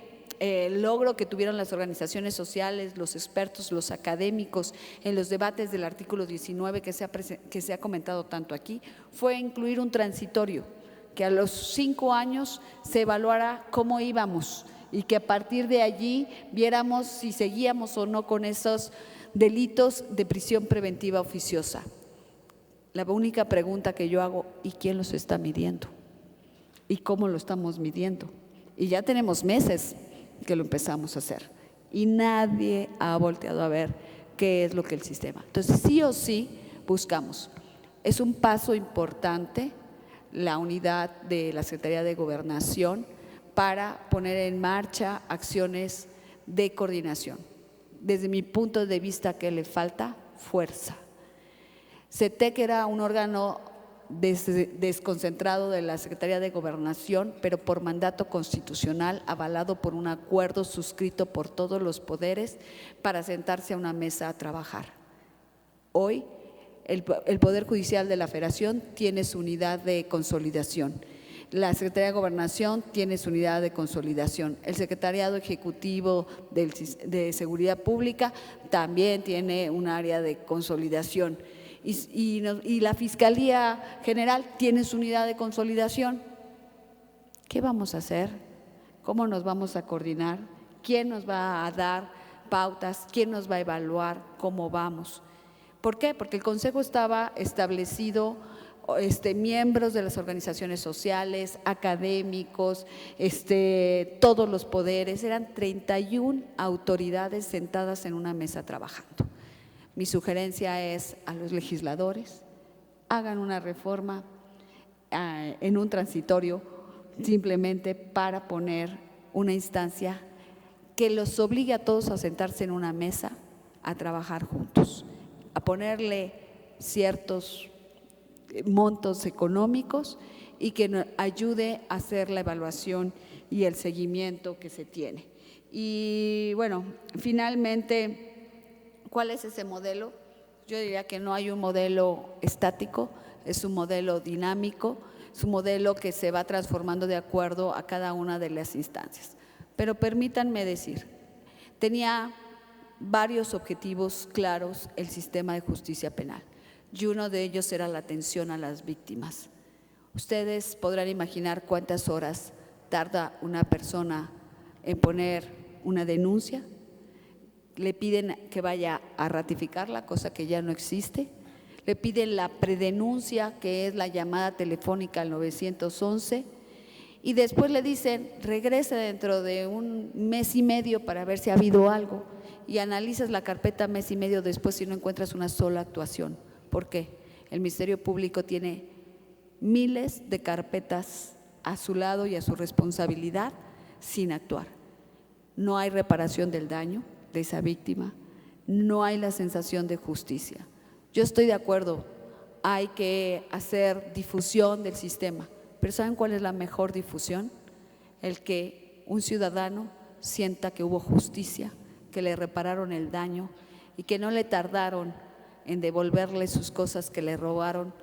logro que tuvieron las organizaciones sociales, los expertos, los académicos en los debates del artículo 19 que se ha comentado tanto aquí, fue incluir un transitorio, que a los 5 años se evaluara cómo íbamos y que a partir de allí viéramos si seguíamos o no con esos delitos de prisión preventiva oficiosa. La única pregunta que yo hago, ¿y quién los está midiendo? ¿Y cómo lo estamos midiendo? Y ya tenemos meses que lo empezamos a hacer y nadie ha volteado a ver qué es lo que el sistema. Entonces, sí o sí buscamos. Es un paso importante la unidad de la Secretaría de Gobernación para poner en marcha acciones de coordinación. Desde mi punto de vista, ¿qué le falta? Fuerza. CETEC era un órgano desconcentrado de la Secretaría de Gobernación, pero por mandato constitucional, avalado por un acuerdo suscrito por todos los poderes para sentarse a una mesa a trabajar. Hoy, el Poder Judicial de la Federación tiene su unidad de consolidación. La Secretaría de Gobernación tiene su unidad de consolidación. El Secretariado Ejecutivo de Seguridad Pública también tiene un área de consolidación. Y la Fiscalía General tiene su unidad de consolidación. ¿Qué vamos a hacer? ¿Cómo nos vamos a coordinar? ¿Quién nos va a dar pautas? ¿Quién nos va a evaluar cómo vamos? ¿Por qué? Porque el Consejo estaba establecido, miembros de las organizaciones sociales, académicos, todos los poderes, eran 31 autoridades sentadas en una mesa trabajando. Mi sugerencia es a los legisladores, hagan una reforma en un transitorio simplemente para poner una instancia que los obligue a todos a sentarse en una mesa a trabajar juntos, a ponerle ciertos montos económicos y que nos ayude a hacer la evaluación y el seguimiento que se tiene. Y bueno, finalmente, ¿cuál es ese modelo? Yo diría que no hay un modelo estático, es un modelo dinámico, es un modelo que se va transformando de acuerdo a cada una de las instancias. Pero permítanme decir, tenía varios objetivos claros el sistema de justicia penal y uno de ellos era la atención a las víctimas. Ustedes podrán imaginar cuántas horas tarda una persona en poner una denuncia. Le piden que vaya a ratificarla, cosa que ya no existe. Le piden la predenuncia, que es la llamada telefónica al 911, y después le dicen, regrese dentro de un mes y medio para ver si ha habido algo, y analizas la carpeta mes y medio después y no encuentras una sola actuación. ¿Por qué? El Ministerio Público tiene miles de carpetas a su lado y a su responsabilidad sin actuar. No hay reparación del daño de esa víctima, no hay la sensación de justicia. Yo estoy de acuerdo, hay que hacer difusión del sistema, pero ¿saben cuál es la mejor difusión? El que un ciudadano sienta que hubo justicia, que le repararon el daño y que no le tardaron en devolverle sus cosas que le robaron,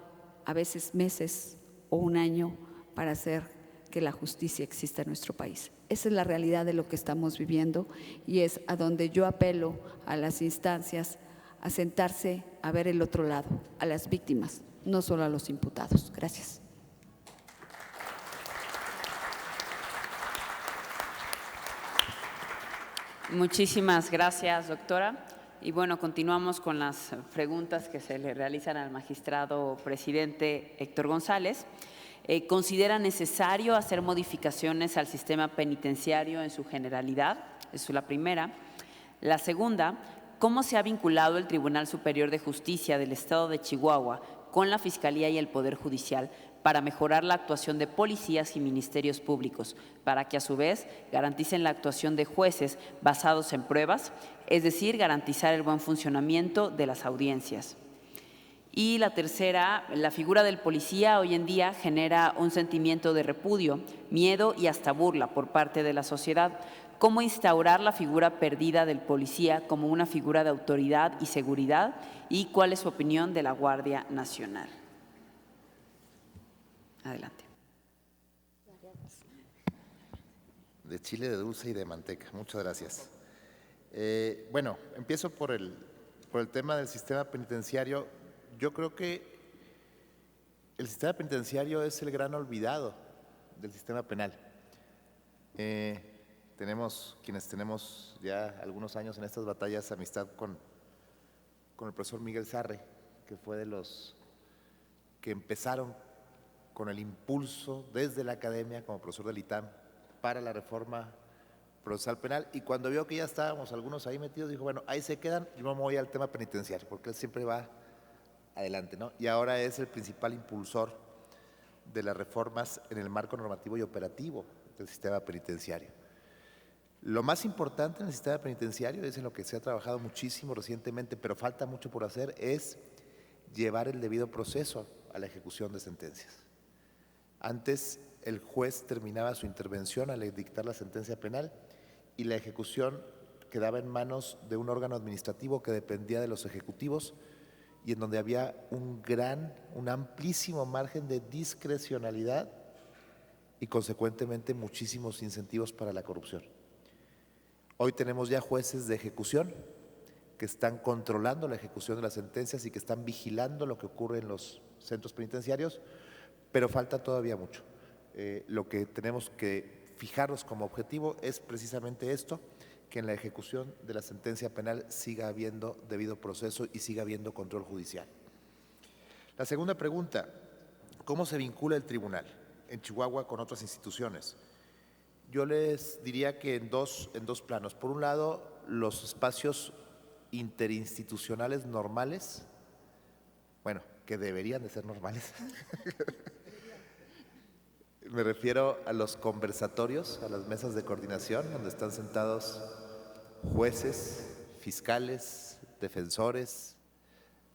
a veces meses o un año, para hacer que la justicia exista en nuestro país. Esa es la realidad de lo que estamos viviendo y es a donde yo apelo a las instancias a sentarse a ver el otro lado, a las víctimas, no solo a los imputados. Gracias.
Muchísimas gracias, doctora. Y bueno, continuamos con las preguntas que se le realizan al magistrado presidente Héctor González. ¿Considera necesario hacer modificaciones al sistema penitenciario en su generalidad? Esa es la primera. La segunda, ¿cómo se ha vinculado el Tribunal Superior de Justicia del Estado de Chihuahua con la Fiscalía y el Poder Judicial para mejorar la actuación de policías y ministerios públicos, para que a su vez garanticen la actuación de jueces basados en pruebas, es decir, garantizar el buen funcionamiento de las audiencias? Y la tercera, la figura del policía hoy en día genera un sentimiento de repudio, miedo y hasta burla por parte de la sociedad. ¿Cómo instaurar la figura perdida del policía como una figura de autoridad y seguridad? ¿Y cuál es su opinión de la Guardia Nacional? Adelante.
De chile, de dulce y de manteca. Muchas gracias. Bueno, empiezo por el tema del sistema penitenciario. Yo creo que el sistema penitenciario es el gran olvidado del sistema penal. Quienes tenemos ya algunos años en estas batallas, amistad con el profesor Miguel Sarre, que fue de los que empezaron con el impulso desde la academia como profesor del ITAM para la reforma procesal penal, y cuando vio que ya estábamos algunos ahí metidos, dijo, bueno, ahí se quedan, yo me voy al tema penitenciario, porque él siempre va adelante, ¿no? Y ahora es el principal impulsor de las reformas en el marco normativo y operativo del sistema penitenciario. Lo más importante en el sistema penitenciario, es en lo que se ha trabajado muchísimo recientemente, pero falta mucho por hacer, es llevar el debido proceso a la ejecución de sentencias. Antes, el juez terminaba su intervención al dictar la sentencia penal y la ejecución quedaba en manos de un órgano administrativo que dependía de los ejecutivos y en donde había un amplísimo margen de discrecionalidad y consecuentemente muchísimos incentivos para la corrupción. Hoy tenemos ya jueces de ejecución que están controlando la ejecución de las sentencias y que están vigilando lo que ocurre en los centros penitenciarios, pero falta todavía mucho. Lo que tenemos que fijarnos como objetivo es precisamente esto, que en la ejecución de la sentencia penal siga habiendo debido proceso y siga habiendo control judicial. La segunda pregunta, ¿cómo se vincula el tribunal en Chihuahua con otras instituciones? Yo les diría que en dos planos. Por un lado, los espacios interinstitucionales normales, bueno, que deberían de ser normales. Me refiero a los conversatorios, a las mesas de coordinación, donde están sentados jueces, fiscales, defensores,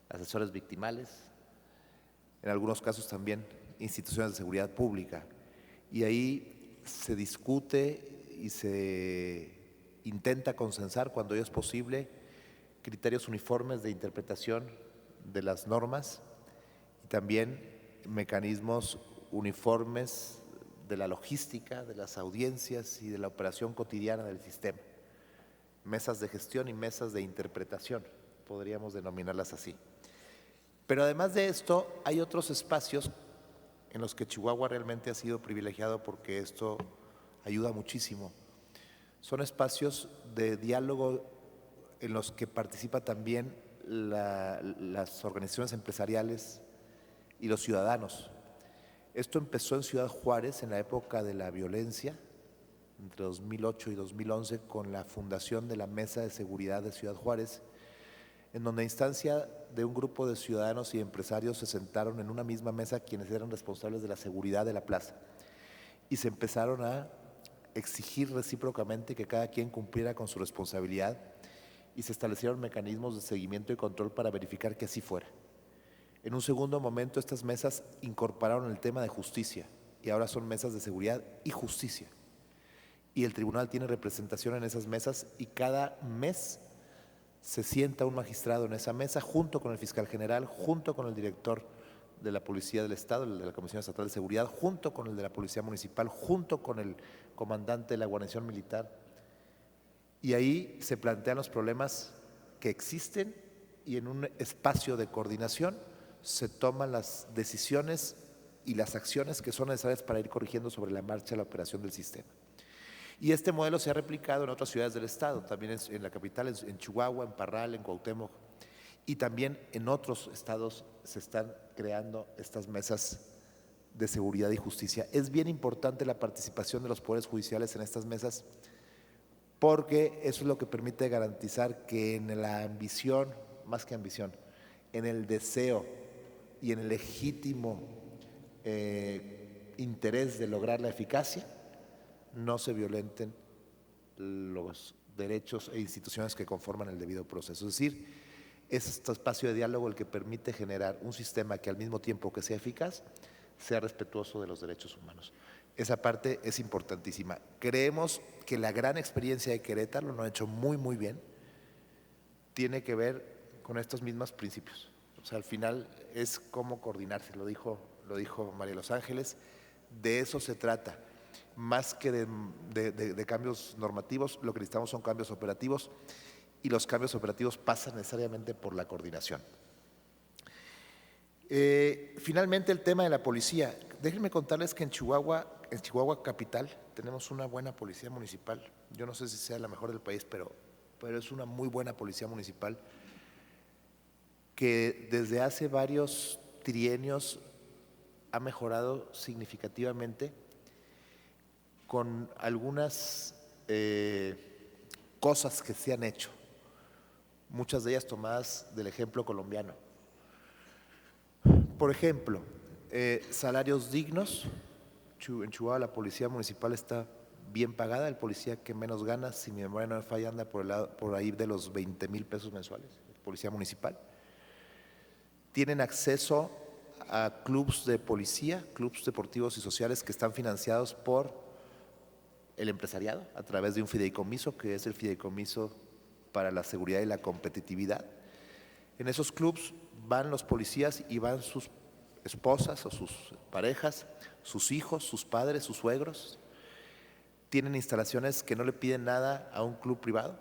asesores victimales, en algunos casos también instituciones de seguridad pública. Y ahí se discute y se intenta consensar, cuando ello es posible, criterios uniformes de interpretación de las normas y también mecanismos uniformes de la logística, de las audiencias y de la operación cotidiana del sistema. Mesas de gestión y mesas de interpretación, podríamos denominarlas así. Pero además de esto, hay otros espacios en los que Chihuahua realmente ha sido privilegiado porque esto ayuda muchísimo. Son espacios de diálogo en los que participa también las organizaciones empresariales y los ciudadanos. Esto empezó en Ciudad Juárez en la época de la violencia, entre 2008 y 2011, con la fundación de la Mesa de Seguridad de Ciudad Juárez, en donde a instancia de un grupo de ciudadanos y empresarios se sentaron en una misma mesa quienes eran responsables de la seguridad de la plaza y se empezaron a exigir recíprocamente que cada quien cumpliera con su responsabilidad y se establecieron mecanismos de seguimiento y control para verificar que así fuera. En un segundo momento, estas mesas incorporaron el tema de justicia y ahora son mesas de seguridad y justicia. Y el tribunal tiene representación en esas mesas y cada mes se sienta un magistrado en esa mesa junto con el fiscal general, junto con el director de la Policía del Estado, el de la Comisión Estatal de Seguridad, junto con el de la Policía Municipal, junto con el comandante de la guarnición militar. Y ahí se plantean los problemas que existen y en un espacio de coordinación se toman las decisiones y las acciones que son necesarias para ir corrigiendo sobre la marcha la operación del sistema. Y este modelo se ha replicado en otras ciudades del estado, también en la capital, en Chihuahua, en Parral, en Cuauhtémoc, y también en otros estados se están creando estas mesas de seguridad y justicia. Es bien importante la participación de los poderes judiciales en estas mesas porque eso es lo que permite garantizar que en la ambición, más que ambición, en el deseo y en el legítimo interés de lograr la eficacia, no se violenten los derechos e instituciones que conforman el debido proceso. Es decir, es este espacio de diálogo el que permite generar un sistema que al mismo tiempo que sea eficaz, sea respetuoso de los derechos humanos. Esa parte es importantísima. Creemos que la gran experiencia de Querétaro, lo han hecho muy, muy bien, tiene que ver con estos mismos principios. O sea, al final es cómo coordinarse, lo dijo María Los Ángeles, de eso se trata. Más que de cambios normativos, lo que necesitamos son cambios operativos y los cambios operativos pasan necesariamente por la coordinación. Finalmente, el tema de la policía. Déjenme contarles que en Chihuahua capital, tenemos una buena policía municipal. Yo no sé si sea la mejor del país, pero es una muy buena policía municipal que desde hace varios trienios ha mejorado significativamente con algunas cosas que se han hecho, muchas de ellas tomadas del ejemplo colombiano. Por ejemplo, salarios dignos. En Chihuahua la policía municipal está bien pagada, el policía que menos gana, si mi memoria no me falla, anda por ahí de los 20,000 pesos mensuales, policía municipal. Tienen acceso a clubes de policía, clubes deportivos y sociales que están financiados por el empresariado a través de un fideicomiso, que es el Fideicomiso para la Seguridad y la Competitividad. En esos clubes van los policías y van sus esposas o sus parejas, sus hijos, sus padres, sus suegros. Tienen instalaciones que no le piden nada a un club privado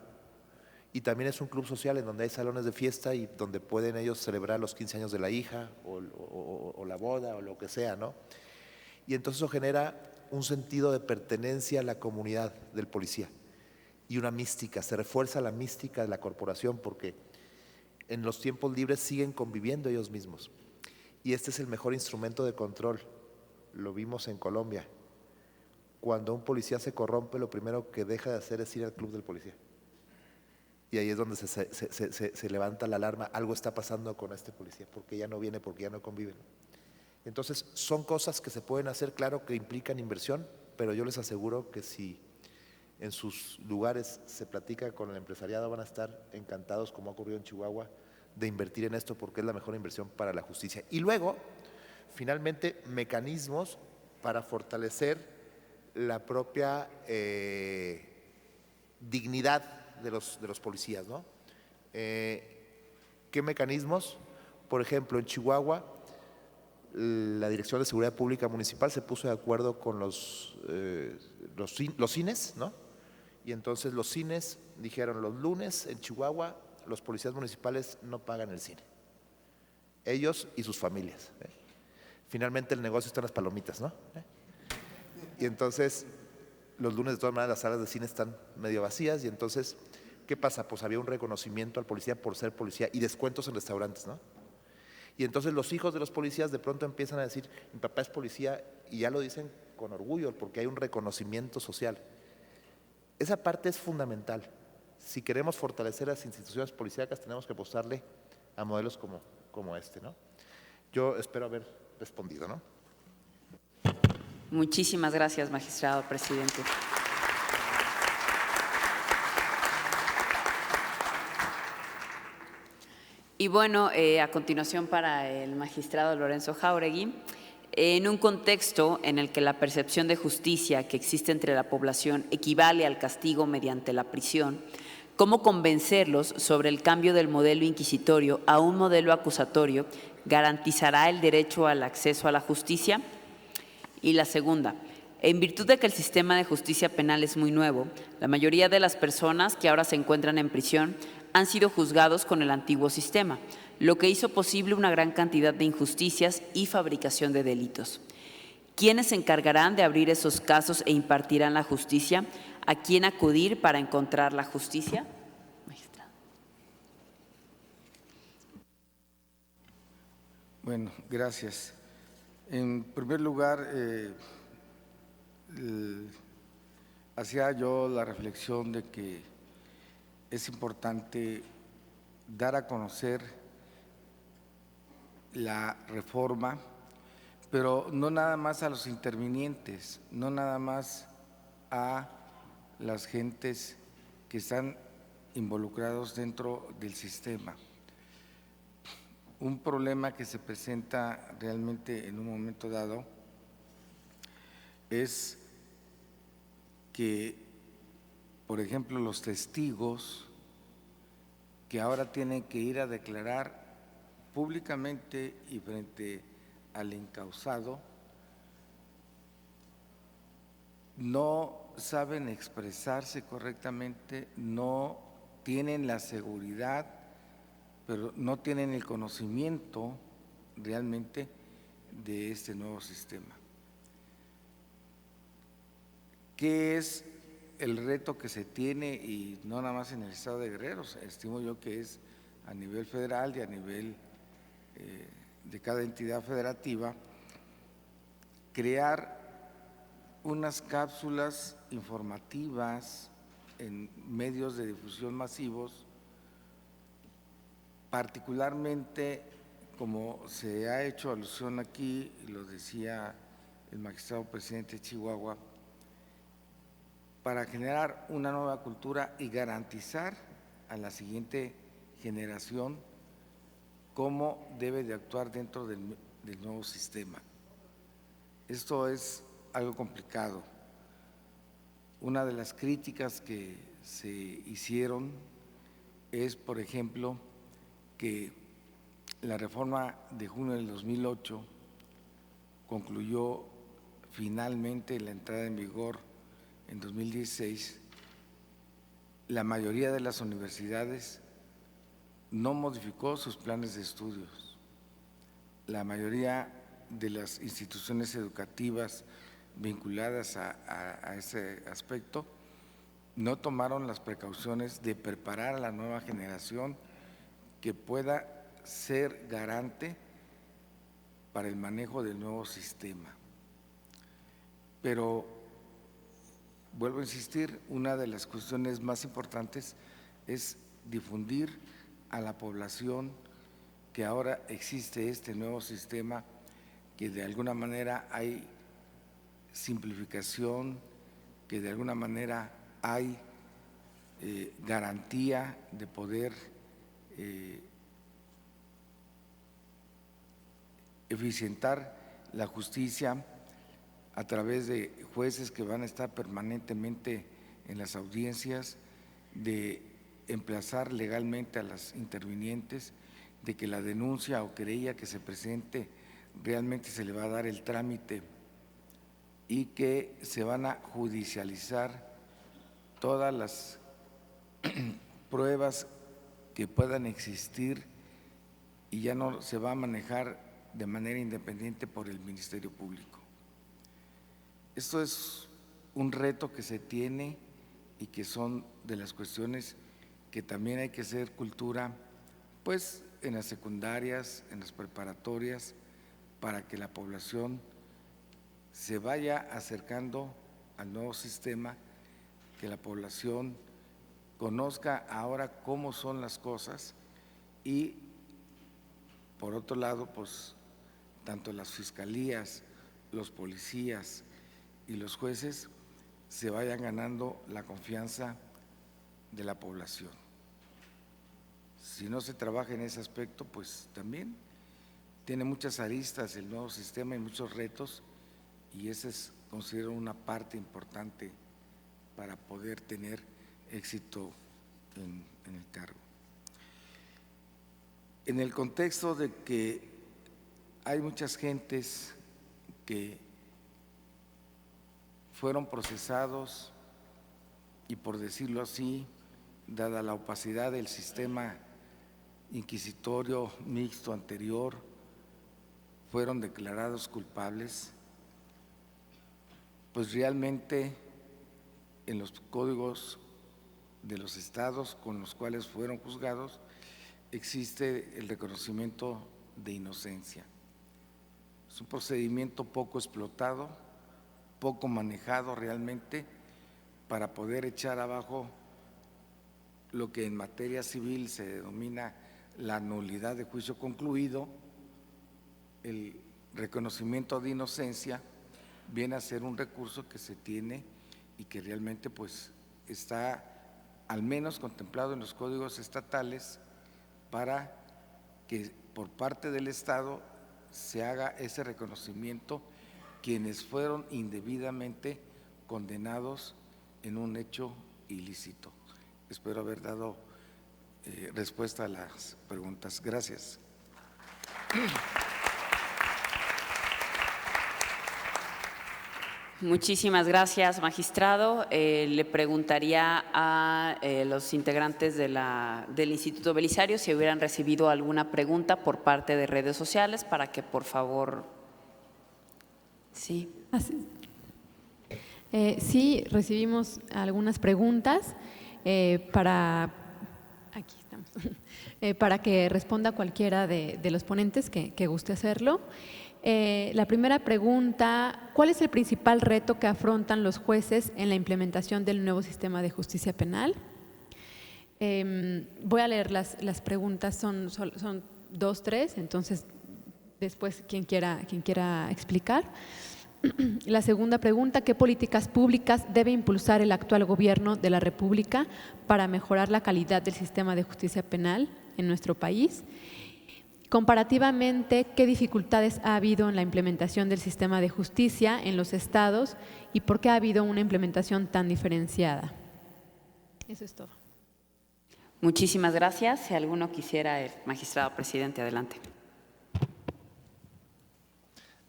y también es un club social en donde hay salones de fiesta y donde pueden ellos celebrar los 15 años de la hija o la boda o lo que sea, ¿no? Y entonces eso genera un sentido de pertenencia a la comunidad del policía y una mística, se refuerza la mística de la corporación porque en los tiempos libres siguen conviviendo ellos mismos. Y este es el mejor instrumento de control. Lo vimos en Colombia. Cuando un policía se corrompe, lo primero que deja de hacer es ir al club del policía. Y ahí es donde se levanta la alarma. Algo está pasando con este policía, porque ya no viene, porque ya no conviven. Entonces, son cosas que se pueden hacer, claro que implican inversión, pero yo les aseguro que si en sus lugares se platica con el empresariado, van a estar encantados, como ha ocurrido en Chihuahua, de invertir en esto porque es la mejor inversión para la justicia. Y luego, finalmente, mecanismos para fortalecer la propia dignidad de los policías, ¿no? ¿Qué mecanismos? Por ejemplo, en Chihuahua, la Dirección de Seguridad Pública Municipal se puso de acuerdo con los cines, ¿no? Y entonces los cines dijeron, los lunes en Chihuahua los policías municipales no pagan el cine. Ellos y sus familias. Finalmente el negocio está en las palomitas, ¿no? Y entonces los lunes de todas maneras las salas de cine están medio vacías y entonces, ¿qué pasa? Pues había un reconocimiento al policía por ser policía y descuentos en restaurantes, ¿no? Y entonces los hijos de los policías de pronto empiezan a decir, mi papá es policía, y ya lo dicen con orgullo porque hay un reconocimiento social. Esa parte es fundamental. Si queremos fortalecer las instituciones policíacas, tenemos que apostarle a modelos como este, ¿no? Yo espero haber respondido, ¿no?
Muchísimas gracias, magistrado presidente. Y bueno, a continuación para el magistrado Lorenzo Jáuregui, en un contexto en el que la percepción de justicia que existe entre la población equivale al castigo mediante la prisión, ¿cómo convencerlos sobre el cambio del modelo inquisitorio a un modelo acusatorio garantizará el derecho al acceso a la justicia? Y la segunda, en virtud de que el sistema de justicia penal es muy nuevo, la mayoría de las personas que ahora se encuentran en prisión han sido juzgados con el antiguo sistema, lo que hizo posible una gran cantidad de injusticias y fabricación de delitos. ¿Quiénes se encargarán de abrir esos casos e impartirán la justicia? ¿A quién acudir para encontrar la justicia? Magistrado.
Bueno, gracias. En primer lugar, hacía yo la reflexión de que es importante dar a conocer la reforma, pero no nada más a los intervinientes, no nada más a las gentes que están involucrados dentro del sistema. Un problema que se presenta realmente en un momento dado es que, por ejemplo, los testigos que ahora tienen que ir a declarar públicamente y frente al encausado, no saben expresarse correctamente, no tienen la seguridad, pero no tienen el conocimiento realmente de este nuevo sistema. ¿Qué es el reto que se tiene, y no nada más en el estado de Guerrero, estimo yo que es a nivel federal y a nivel de cada entidad federativa, crear unas cápsulas informativas en medios de difusión masivos, particularmente como se ha hecho alusión aquí, y lo decía el magistrado presidente de Chihuahua, para generar una nueva cultura y garantizar a la siguiente generación cómo debe de actuar dentro del nuevo sistema. Esto es algo complicado. Una de las críticas que se hicieron es, por ejemplo, que la reforma de junio del 2008 concluyó finalmente la entrada en vigor en 2016. La mayoría de las universidades no modificó sus planes de estudios. La mayoría de las instituciones educativas vinculadas a ese aspecto no tomaron las precauciones de preparar a la nueva generación que pueda ser garante para el manejo del nuevo sistema. Pero vuelvo a insistir, una de las cuestiones más importantes es difundir a la población que ahora existe este nuevo sistema, que de alguna manera hay simplificación, que de alguna manera hay garantía de poder eficientar la justicia a través de jueces que van a estar permanentemente en las audiencias, de emplazar legalmente a las intervinientes, de que la denuncia o querella que se presente realmente se le va a dar el trámite y que se van a judicializar todas las pruebas que puedan existir y ya no se va a manejar de manera independiente por el Ministerio Público. Esto es un reto que se tiene y que son de las cuestiones que también hay que hacer cultura, pues en las secundarias, en las preparatorias, para que la población se vaya acercando al nuevo sistema, que la población conozca ahora cómo son las cosas y, por otro lado, pues tanto las fiscalías, los policías y los jueces se vayan ganando la confianza de la población. Si no se trabaja en ese aspecto, pues también tiene muchas aristas el nuevo sistema y muchos retos, y esa es, considero, una parte importante para poder tener éxito en el cargo. En el contexto de que hay muchas gentes que fueron procesados y, por decirlo así, dada la opacidad del sistema inquisitorio mixto anterior, fueron declarados culpables, pues realmente en los códigos de los estados con los cuales fueron juzgados existe el reconocimiento de inocencia. Es un procedimiento poco explotado, poco manejado realmente para poder echar abajo lo que en materia civil se denomina la nulidad de juicio concluido. El reconocimiento de inocencia viene a ser un recurso que se tiene y que realmente pues está al menos contemplado en los códigos estatales para que por parte del Estado se haga ese reconocimiento quienes fueron indebidamente condenados en un hecho ilícito. Espero haber dado respuesta a las preguntas. Gracias.
Muchísimas gracias, magistrado. Le preguntaría a los integrantes del Instituto Belisario si hubieran recibido alguna pregunta por parte de redes sociales para que, por favor… Sí.
Sí, recibimos algunas preguntas aquí estamos, para que responda cualquiera de los ponentes que guste hacerlo. La primera pregunta: ¿cuál es el principal reto que afrontan los jueces en la implementación del nuevo sistema de justicia penal? Voy a leer las preguntas, son 2, 3, entonces después quien quiera explicar. La segunda pregunta: ¿qué políticas públicas debe impulsar el actual gobierno de la República para mejorar la calidad del sistema de justicia penal en nuestro país? Comparativamente, ¿qué dificultades ha habido en la implementación del sistema de justicia en los estados y por qué ha habido una implementación tan diferenciada? Eso es todo.
Muchísimas gracias. Si alguno quisiera, el magistrado presidente, adelante.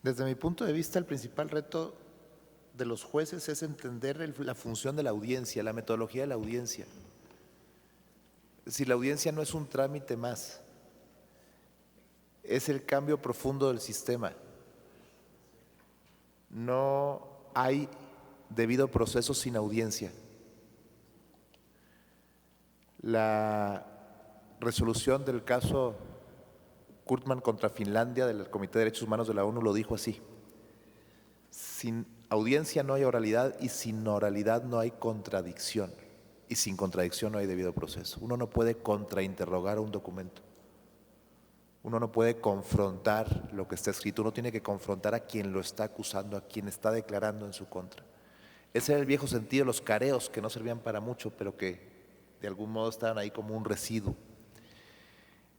Desde mi punto de vista, el principal reto de los jueces es entender la función de la audiencia, la metodología de la audiencia. Si la audiencia no es un trámite más, es el cambio profundo del sistema. No hay debido proceso sin audiencia. La resolución del caso Kurtman contra Finlandia del Comité de Derechos Humanos de la ONU lo dijo así: sin audiencia no hay oralidad y sin oralidad no hay contradicción, y sin contradicción no hay debido proceso. Uno no puede contrainterrogar un documento, uno no puede confrontar lo que está escrito, uno tiene que confrontar a quien lo está acusando, a quien está declarando en su contra. Ese era el viejo sentido de los careos, que no servían para mucho, pero que de algún modo estaban ahí como un residuo.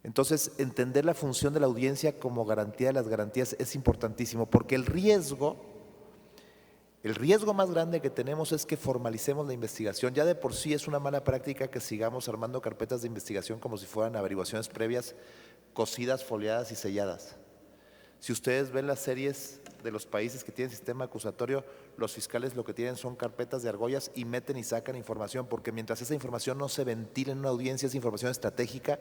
Entonces, entender la función de la audiencia como garantía de las garantías es importantísimo, porque el riesgo más grande que tenemos es que formalicemos la investigación. Ya de por sí es una mala práctica que sigamos armando carpetas de investigación como si fueran averiguaciones previas, cosidas, foliadas y selladas. Si ustedes ven las series de los países que tienen sistema acusatorio, los fiscales lo que tienen son carpetas de argollas y meten y sacan información, porque mientras esa información no se ventile en una audiencia, es información estratégica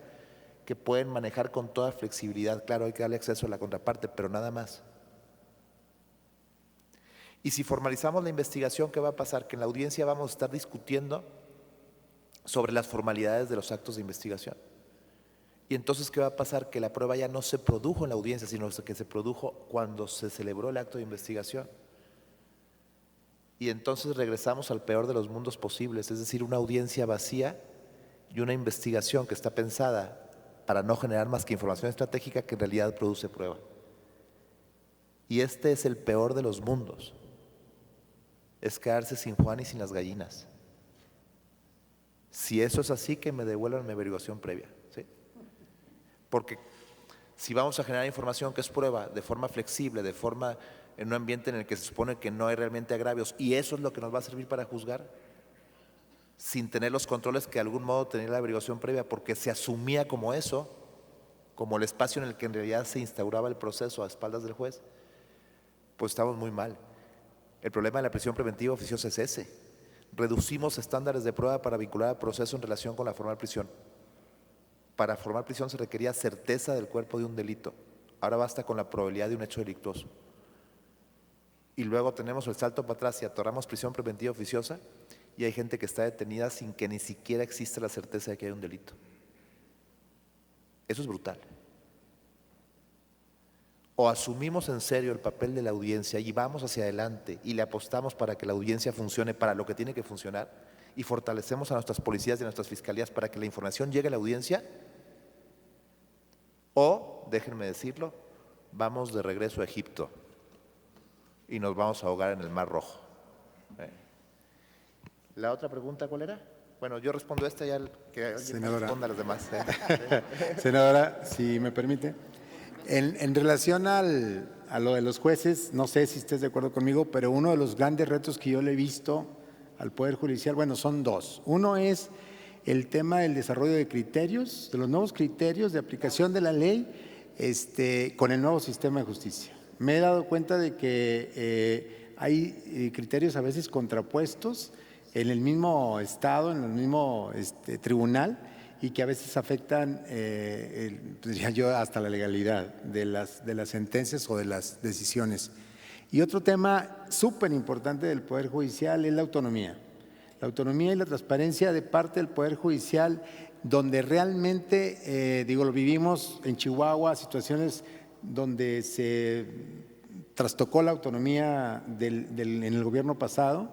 que pueden manejar con toda flexibilidad. Claro, hay que darle acceso a la contraparte, pero nada más. Y si formalizamos la investigación, ¿qué va a pasar? Que en la audiencia vamos a estar discutiendo sobre las formalidades de los actos de investigación. Y entonces, ¿qué va a pasar? Que la prueba ya no se produjo en la audiencia, sino que se produjo cuando se celebró el acto de investigación. Y entonces regresamos al peor de los mundos posibles, es decir, una audiencia vacía y una investigación que está pensada para no generar más que información estratégica que en realidad produce prueba. Y este es el peor de los mundos. Es quedarse sin Juan y sin las gallinas. Si eso es así, que me devuelvan mi averiguación previa, ¿sí? Porque si vamos a generar información que es prueba de forma flexible, de forma en un ambiente en el que se supone que no hay realmente agravios, y eso es lo que nos va a servir para juzgar, sin tener los controles que de algún modo tenía la averiguación previa, porque se asumía como eso, como el espacio en el que en realidad se instauraba el proceso a espaldas del juez, pues estamos muy mal. El problema de la prisión preventiva oficiosa es ese. Reducimos estándares de prueba para vincular al proceso en relación con la formal prisión. Para formal prisión se requería certeza del cuerpo de un delito. Ahora basta con la probabilidad de un hecho delictuoso. Y luego tenemos el salto para atrás y atoramos prisión preventiva oficiosa y hay gente que está detenida sin que ni siquiera exista la certeza de que hay un delito. Eso es brutal. O asumimos en serio el papel de la audiencia y vamos hacia adelante y le apostamos para que la audiencia funcione para lo que tiene que funcionar y fortalecemos a nuestras policías y a nuestras fiscalías para que la información llegue a la audiencia, o, déjenme decirlo, vamos de regreso a Egipto y nos vamos a ahogar en el Mar Rojo. ¿La otra pregunta cuál era? Bueno, yo respondo esta y ya que alguien responda a las demás.
Senadora, si me permite. En relación a lo de los jueces, no sé si estés de acuerdo conmigo, pero uno de los grandes retos que yo le he visto al Poder Judicial, bueno, son dos. Uno es el tema del desarrollo de criterios, de los nuevos criterios de aplicación de la ley con el nuevo sistema de justicia. Me he dado cuenta de que hay criterios a veces contrapuestos en el mismo estado, en el mismo tribunal, y que a veces afectan, diría yo, hasta la legalidad de las sentencias o de las decisiones. Y otro tema súper importante del Poder Judicial es la autonomía. La autonomía y la transparencia de parte del Poder Judicial, donde realmente, lo vivimos en Chihuahua, situaciones donde se trastocó la autonomía en el gobierno pasado,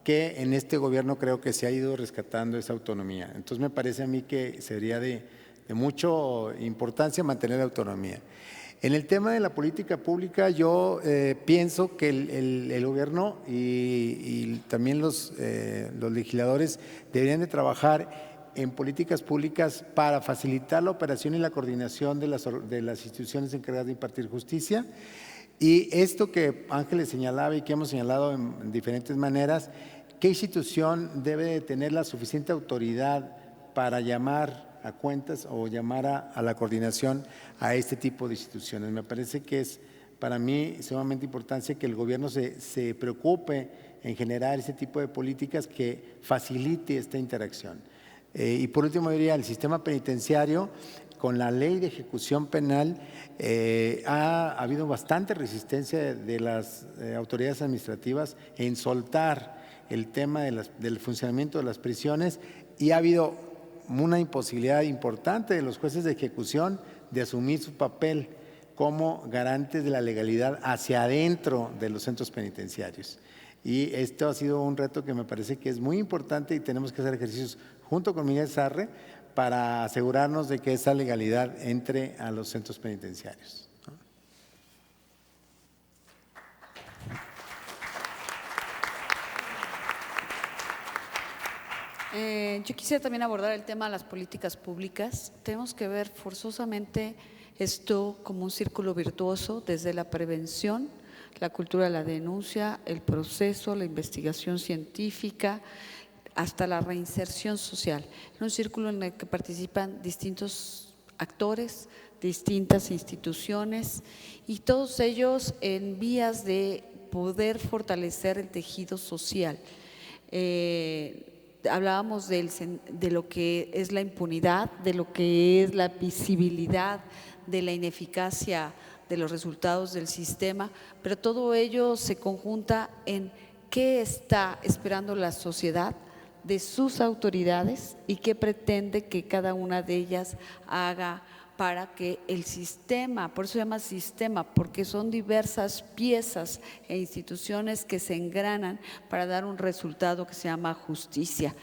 que en este gobierno creo que se ha ido rescatando esa autonomía. Entonces me parece a mí que sería de mucha importancia mantener la autonomía. En el tema de la política pública, yo pienso que el gobierno y también los legisladores deberían de trabajar en políticas públicas para facilitar la operación y la coordinación de las instituciones encargadas de impartir justicia. Y esto que Ángeles señalaba y que hemos señalado en diferentes maneras, ¿qué institución debe de tener la suficiente autoridad para llamar a cuentas o llamar a la coordinación a este tipo de instituciones? Me parece que es para mí sumamente importante que el gobierno se preocupe en generar ese tipo de políticas que facilite esta interacción. Y por último diría, el sistema penitenciario, con la ley de ejecución penal, ha habido bastante resistencia de las autoridades administrativas en soltar el tema del funcionamiento de las prisiones, y ha habido una imposibilidad importante de los jueces de ejecución de asumir su papel como garantes de la legalidad hacia adentro de los centros penitenciarios. Y esto ha sido un reto que me parece que es muy importante y tenemos que hacer ejercicios junto con Miguel Sarre para asegurarnos de que esa legalidad entre a los centros penitenciarios.
Yo quisiera también abordar el tema de las políticas públicas. Tenemos que ver forzosamente esto como un círculo virtuoso, desde la prevención, la cultura de la denuncia, el proceso, la investigación científica, hasta la reinserción social. Es un círculo en el que participan distintos actores, distintas instituciones, y todos ellos en vías de poder fortalecer el tejido social. Hablábamos de lo que es la impunidad, de lo que es la visibilidad de la ineficacia de los resultados del sistema, pero todo ello se conjunta en qué está esperando la sociedad de sus autoridades y qué pretende que cada una de ellas haga para que el sistema, por eso se llama sistema, porque son diversas piezas e instituciones que se engranan para dar un resultado que se llama justicia.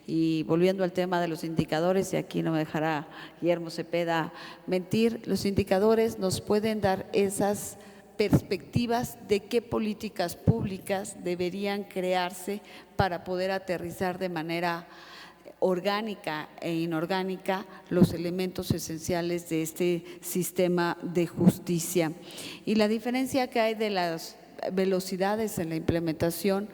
Y volviendo al tema de los indicadores, y aquí no me dejará Guillermo Cepeda mentir, los indicadores nos pueden dar esas perspectivas de qué políticas públicas deberían crearse para poder aterrizar de manera orgánica e inorgánica los elementos esenciales de este sistema de justicia. Y la diferencia que hay de las velocidades en la implementación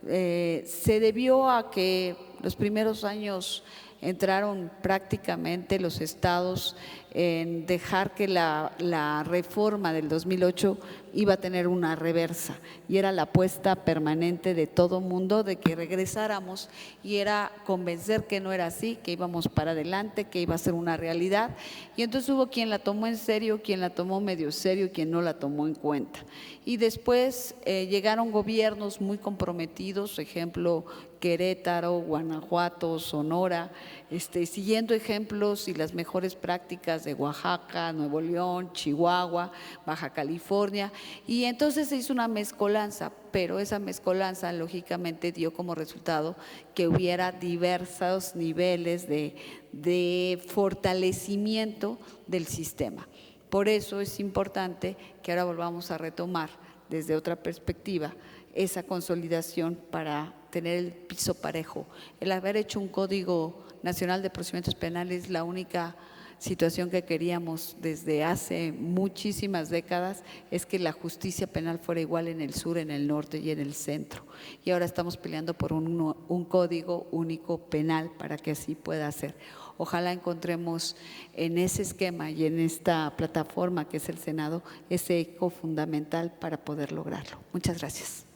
se debió a que los primeros años entraron prácticamente los estados en dejar que la reforma del 2008 iba a tener una reversa, y era la apuesta permanente de todo mundo de que regresáramos, y era convencer que no era así, que íbamos para adelante, que iba a ser una realidad. Y entonces hubo quien la tomó en serio, quien la tomó medio serio, quien no la tomó en cuenta. Y después llegaron gobiernos muy comprometidos, ejemplo Querétaro, Guanajuato, Sonora, siguiendo ejemplos y las mejores prácticas de Oaxaca, Nuevo León, Chihuahua, Baja California, y entonces se hizo una mezcolanza, pero esa mezcolanza lógicamente dio como resultado que hubiera diversos niveles de fortalecimiento del sistema. Por eso es importante que ahora volvamos a retomar desde otra perspectiva esa consolidación para tener el piso parejo. El haber hecho un Código Nacional de Procedimientos Penales es la única situación que queríamos desde hace muchísimas décadas, es que la justicia penal fuera igual en el sur, en el norte y en el centro. Y ahora estamos peleando por un código único penal para que así pueda ser. Ojalá encontremos en ese esquema y en esta plataforma que es el Senado ese eco fundamental para poder lograrlo. Muchas gracias.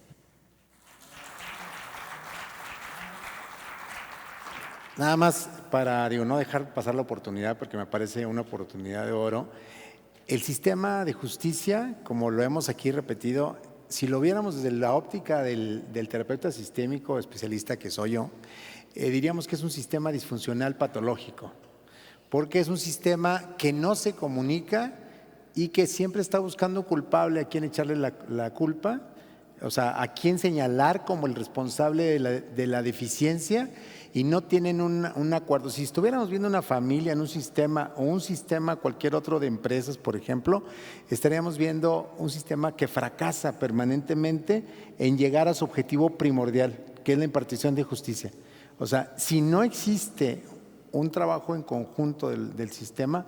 Nada más para no dejar pasar la oportunidad, porque me parece una oportunidad de oro. El sistema de justicia, como lo hemos aquí repetido, si lo viéramos desde la óptica del terapeuta sistémico especialista que soy yo, diríamos que es un sistema disfuncional patológico, porque es un sistema que no se comunica y que siempre está buscando culpable a quien echarle la culpa, o sea, a quién señalar como el responsable de la deficiencia, y no tienen un acuerdo. Si estuviéramos viendo una familia en un sistema, o un sistema cualquier otro de empresas, por ejemplo, estaríamos viendo un sistema que fracasa permanentemente en llegar a su objetivo primordial, que es la impartición de justicia. O sea, si no existe un trabajo en conjunto del sistema,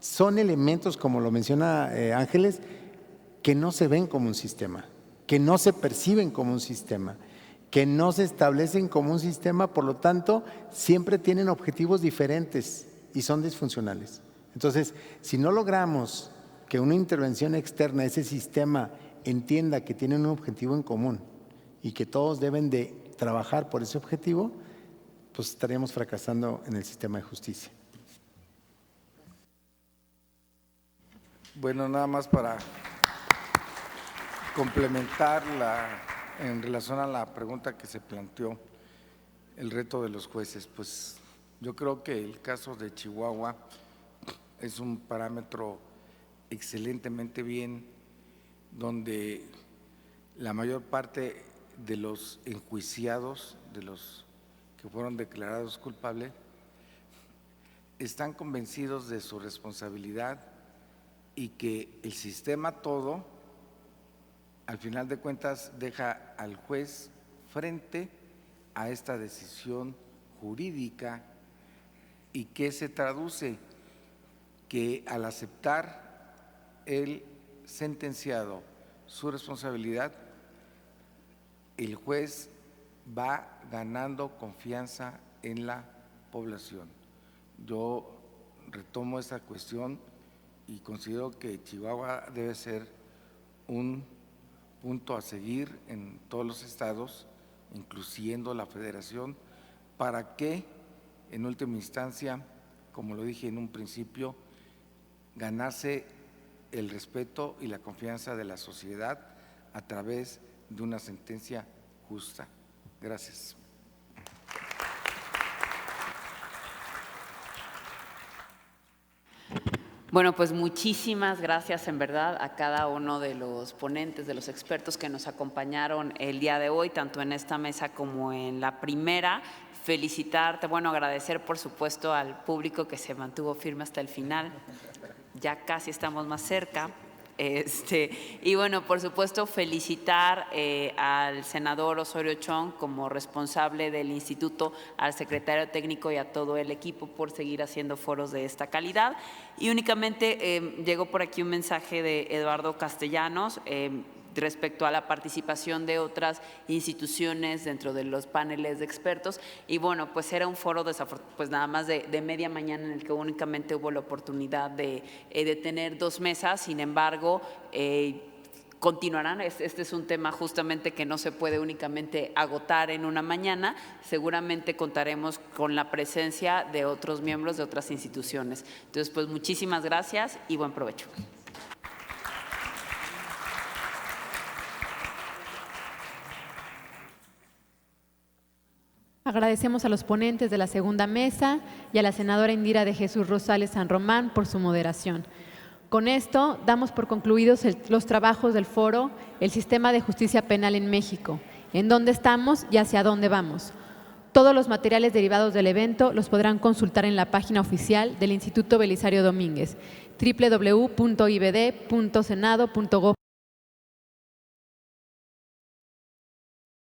son elementos, como lo menciona Ángeles, que no se ven como un sistema, que no se perciben como un sistema, que no se establecen como un sistema, por lo tanto, siempre tienen objetivos diferentes y son disfuncionales. Entonces, si no logramos que una intervención externa, ese sistema, entienda que tienen un objetivo en común y que todos deben de trabajar por ese objetivo, pues estaríamos fracasando en el sistema de justicia.
Bueno, nada más para complementar en relación a la pregunta que se planteó, el reto de los jueces, pues yo creo que el caso de Chihuahua es un parámetro excelentemente bien, donde la mayor parte de los enjuiciados, de los que fueron declarados culpables, están convencidos de su responsabilidad y que el sistema todo, al final de cuentas, deja al juez frente a esta decisión jurídica, y que se traduce que al aceptar el sentenciado su responsabilidad, el juez va ganando confianza en la población. Yo retomo esa cuestión y considero que Chihuahua debe ser un punto a seguir en todos los estados, incluyendo la federación, para que en última instancia, como lo dije en un principio, ganarse el respeto y la confianza de la sociedad a través de una sentencia justa. Gracias.
Bueno, pues muchísimas gracias en verdad a cada uno de los ponentes, de los expertos que nos acompañaron el día de hoy, tanto en esta mesa como en la primera. Felicitarte, bueno, agradecer por supuesto al público que se mantuvo firme hasta el final. Ya casi estamos más cerca. Y bueno, por supuesto, felicitar al senador Osorio Chong como responsable del instituto, al secretario técnico y a todo el equipo por seguir haciendo foros de esta calidad. Y únicamente llegó por aquí un mensaje de Eduardo Castellanos respecto a la participación de otras instituciones dentro de los paneles de expertos. Y bueno, pues era un foro pues nada más de media mañana en el que únicamente hubo la oportunidad de tener 2 mesas. Sin embargo, continuarán. Este es un tema justamente que no se puede únicamente agotar en una mañana. Seguramente contaremos con la presencia de otros miembros de otras instituciones. Entonces, pues muchísimas gracias y buen provecho.
Agradecemos a los ponentes de la segunda mesa y a la senadora Indira de Jesús Rosales San Román por su moderación. Con esto damos por concluidos los trabajos del foro El Sistema de Justicia Penal en México, en dónde estamos y hacia dónde vamos. Todos los materiales derivados del evento los podrán consultar en la página oficial del Instituto Belisario Domínguez, www.ibd.senado.gov.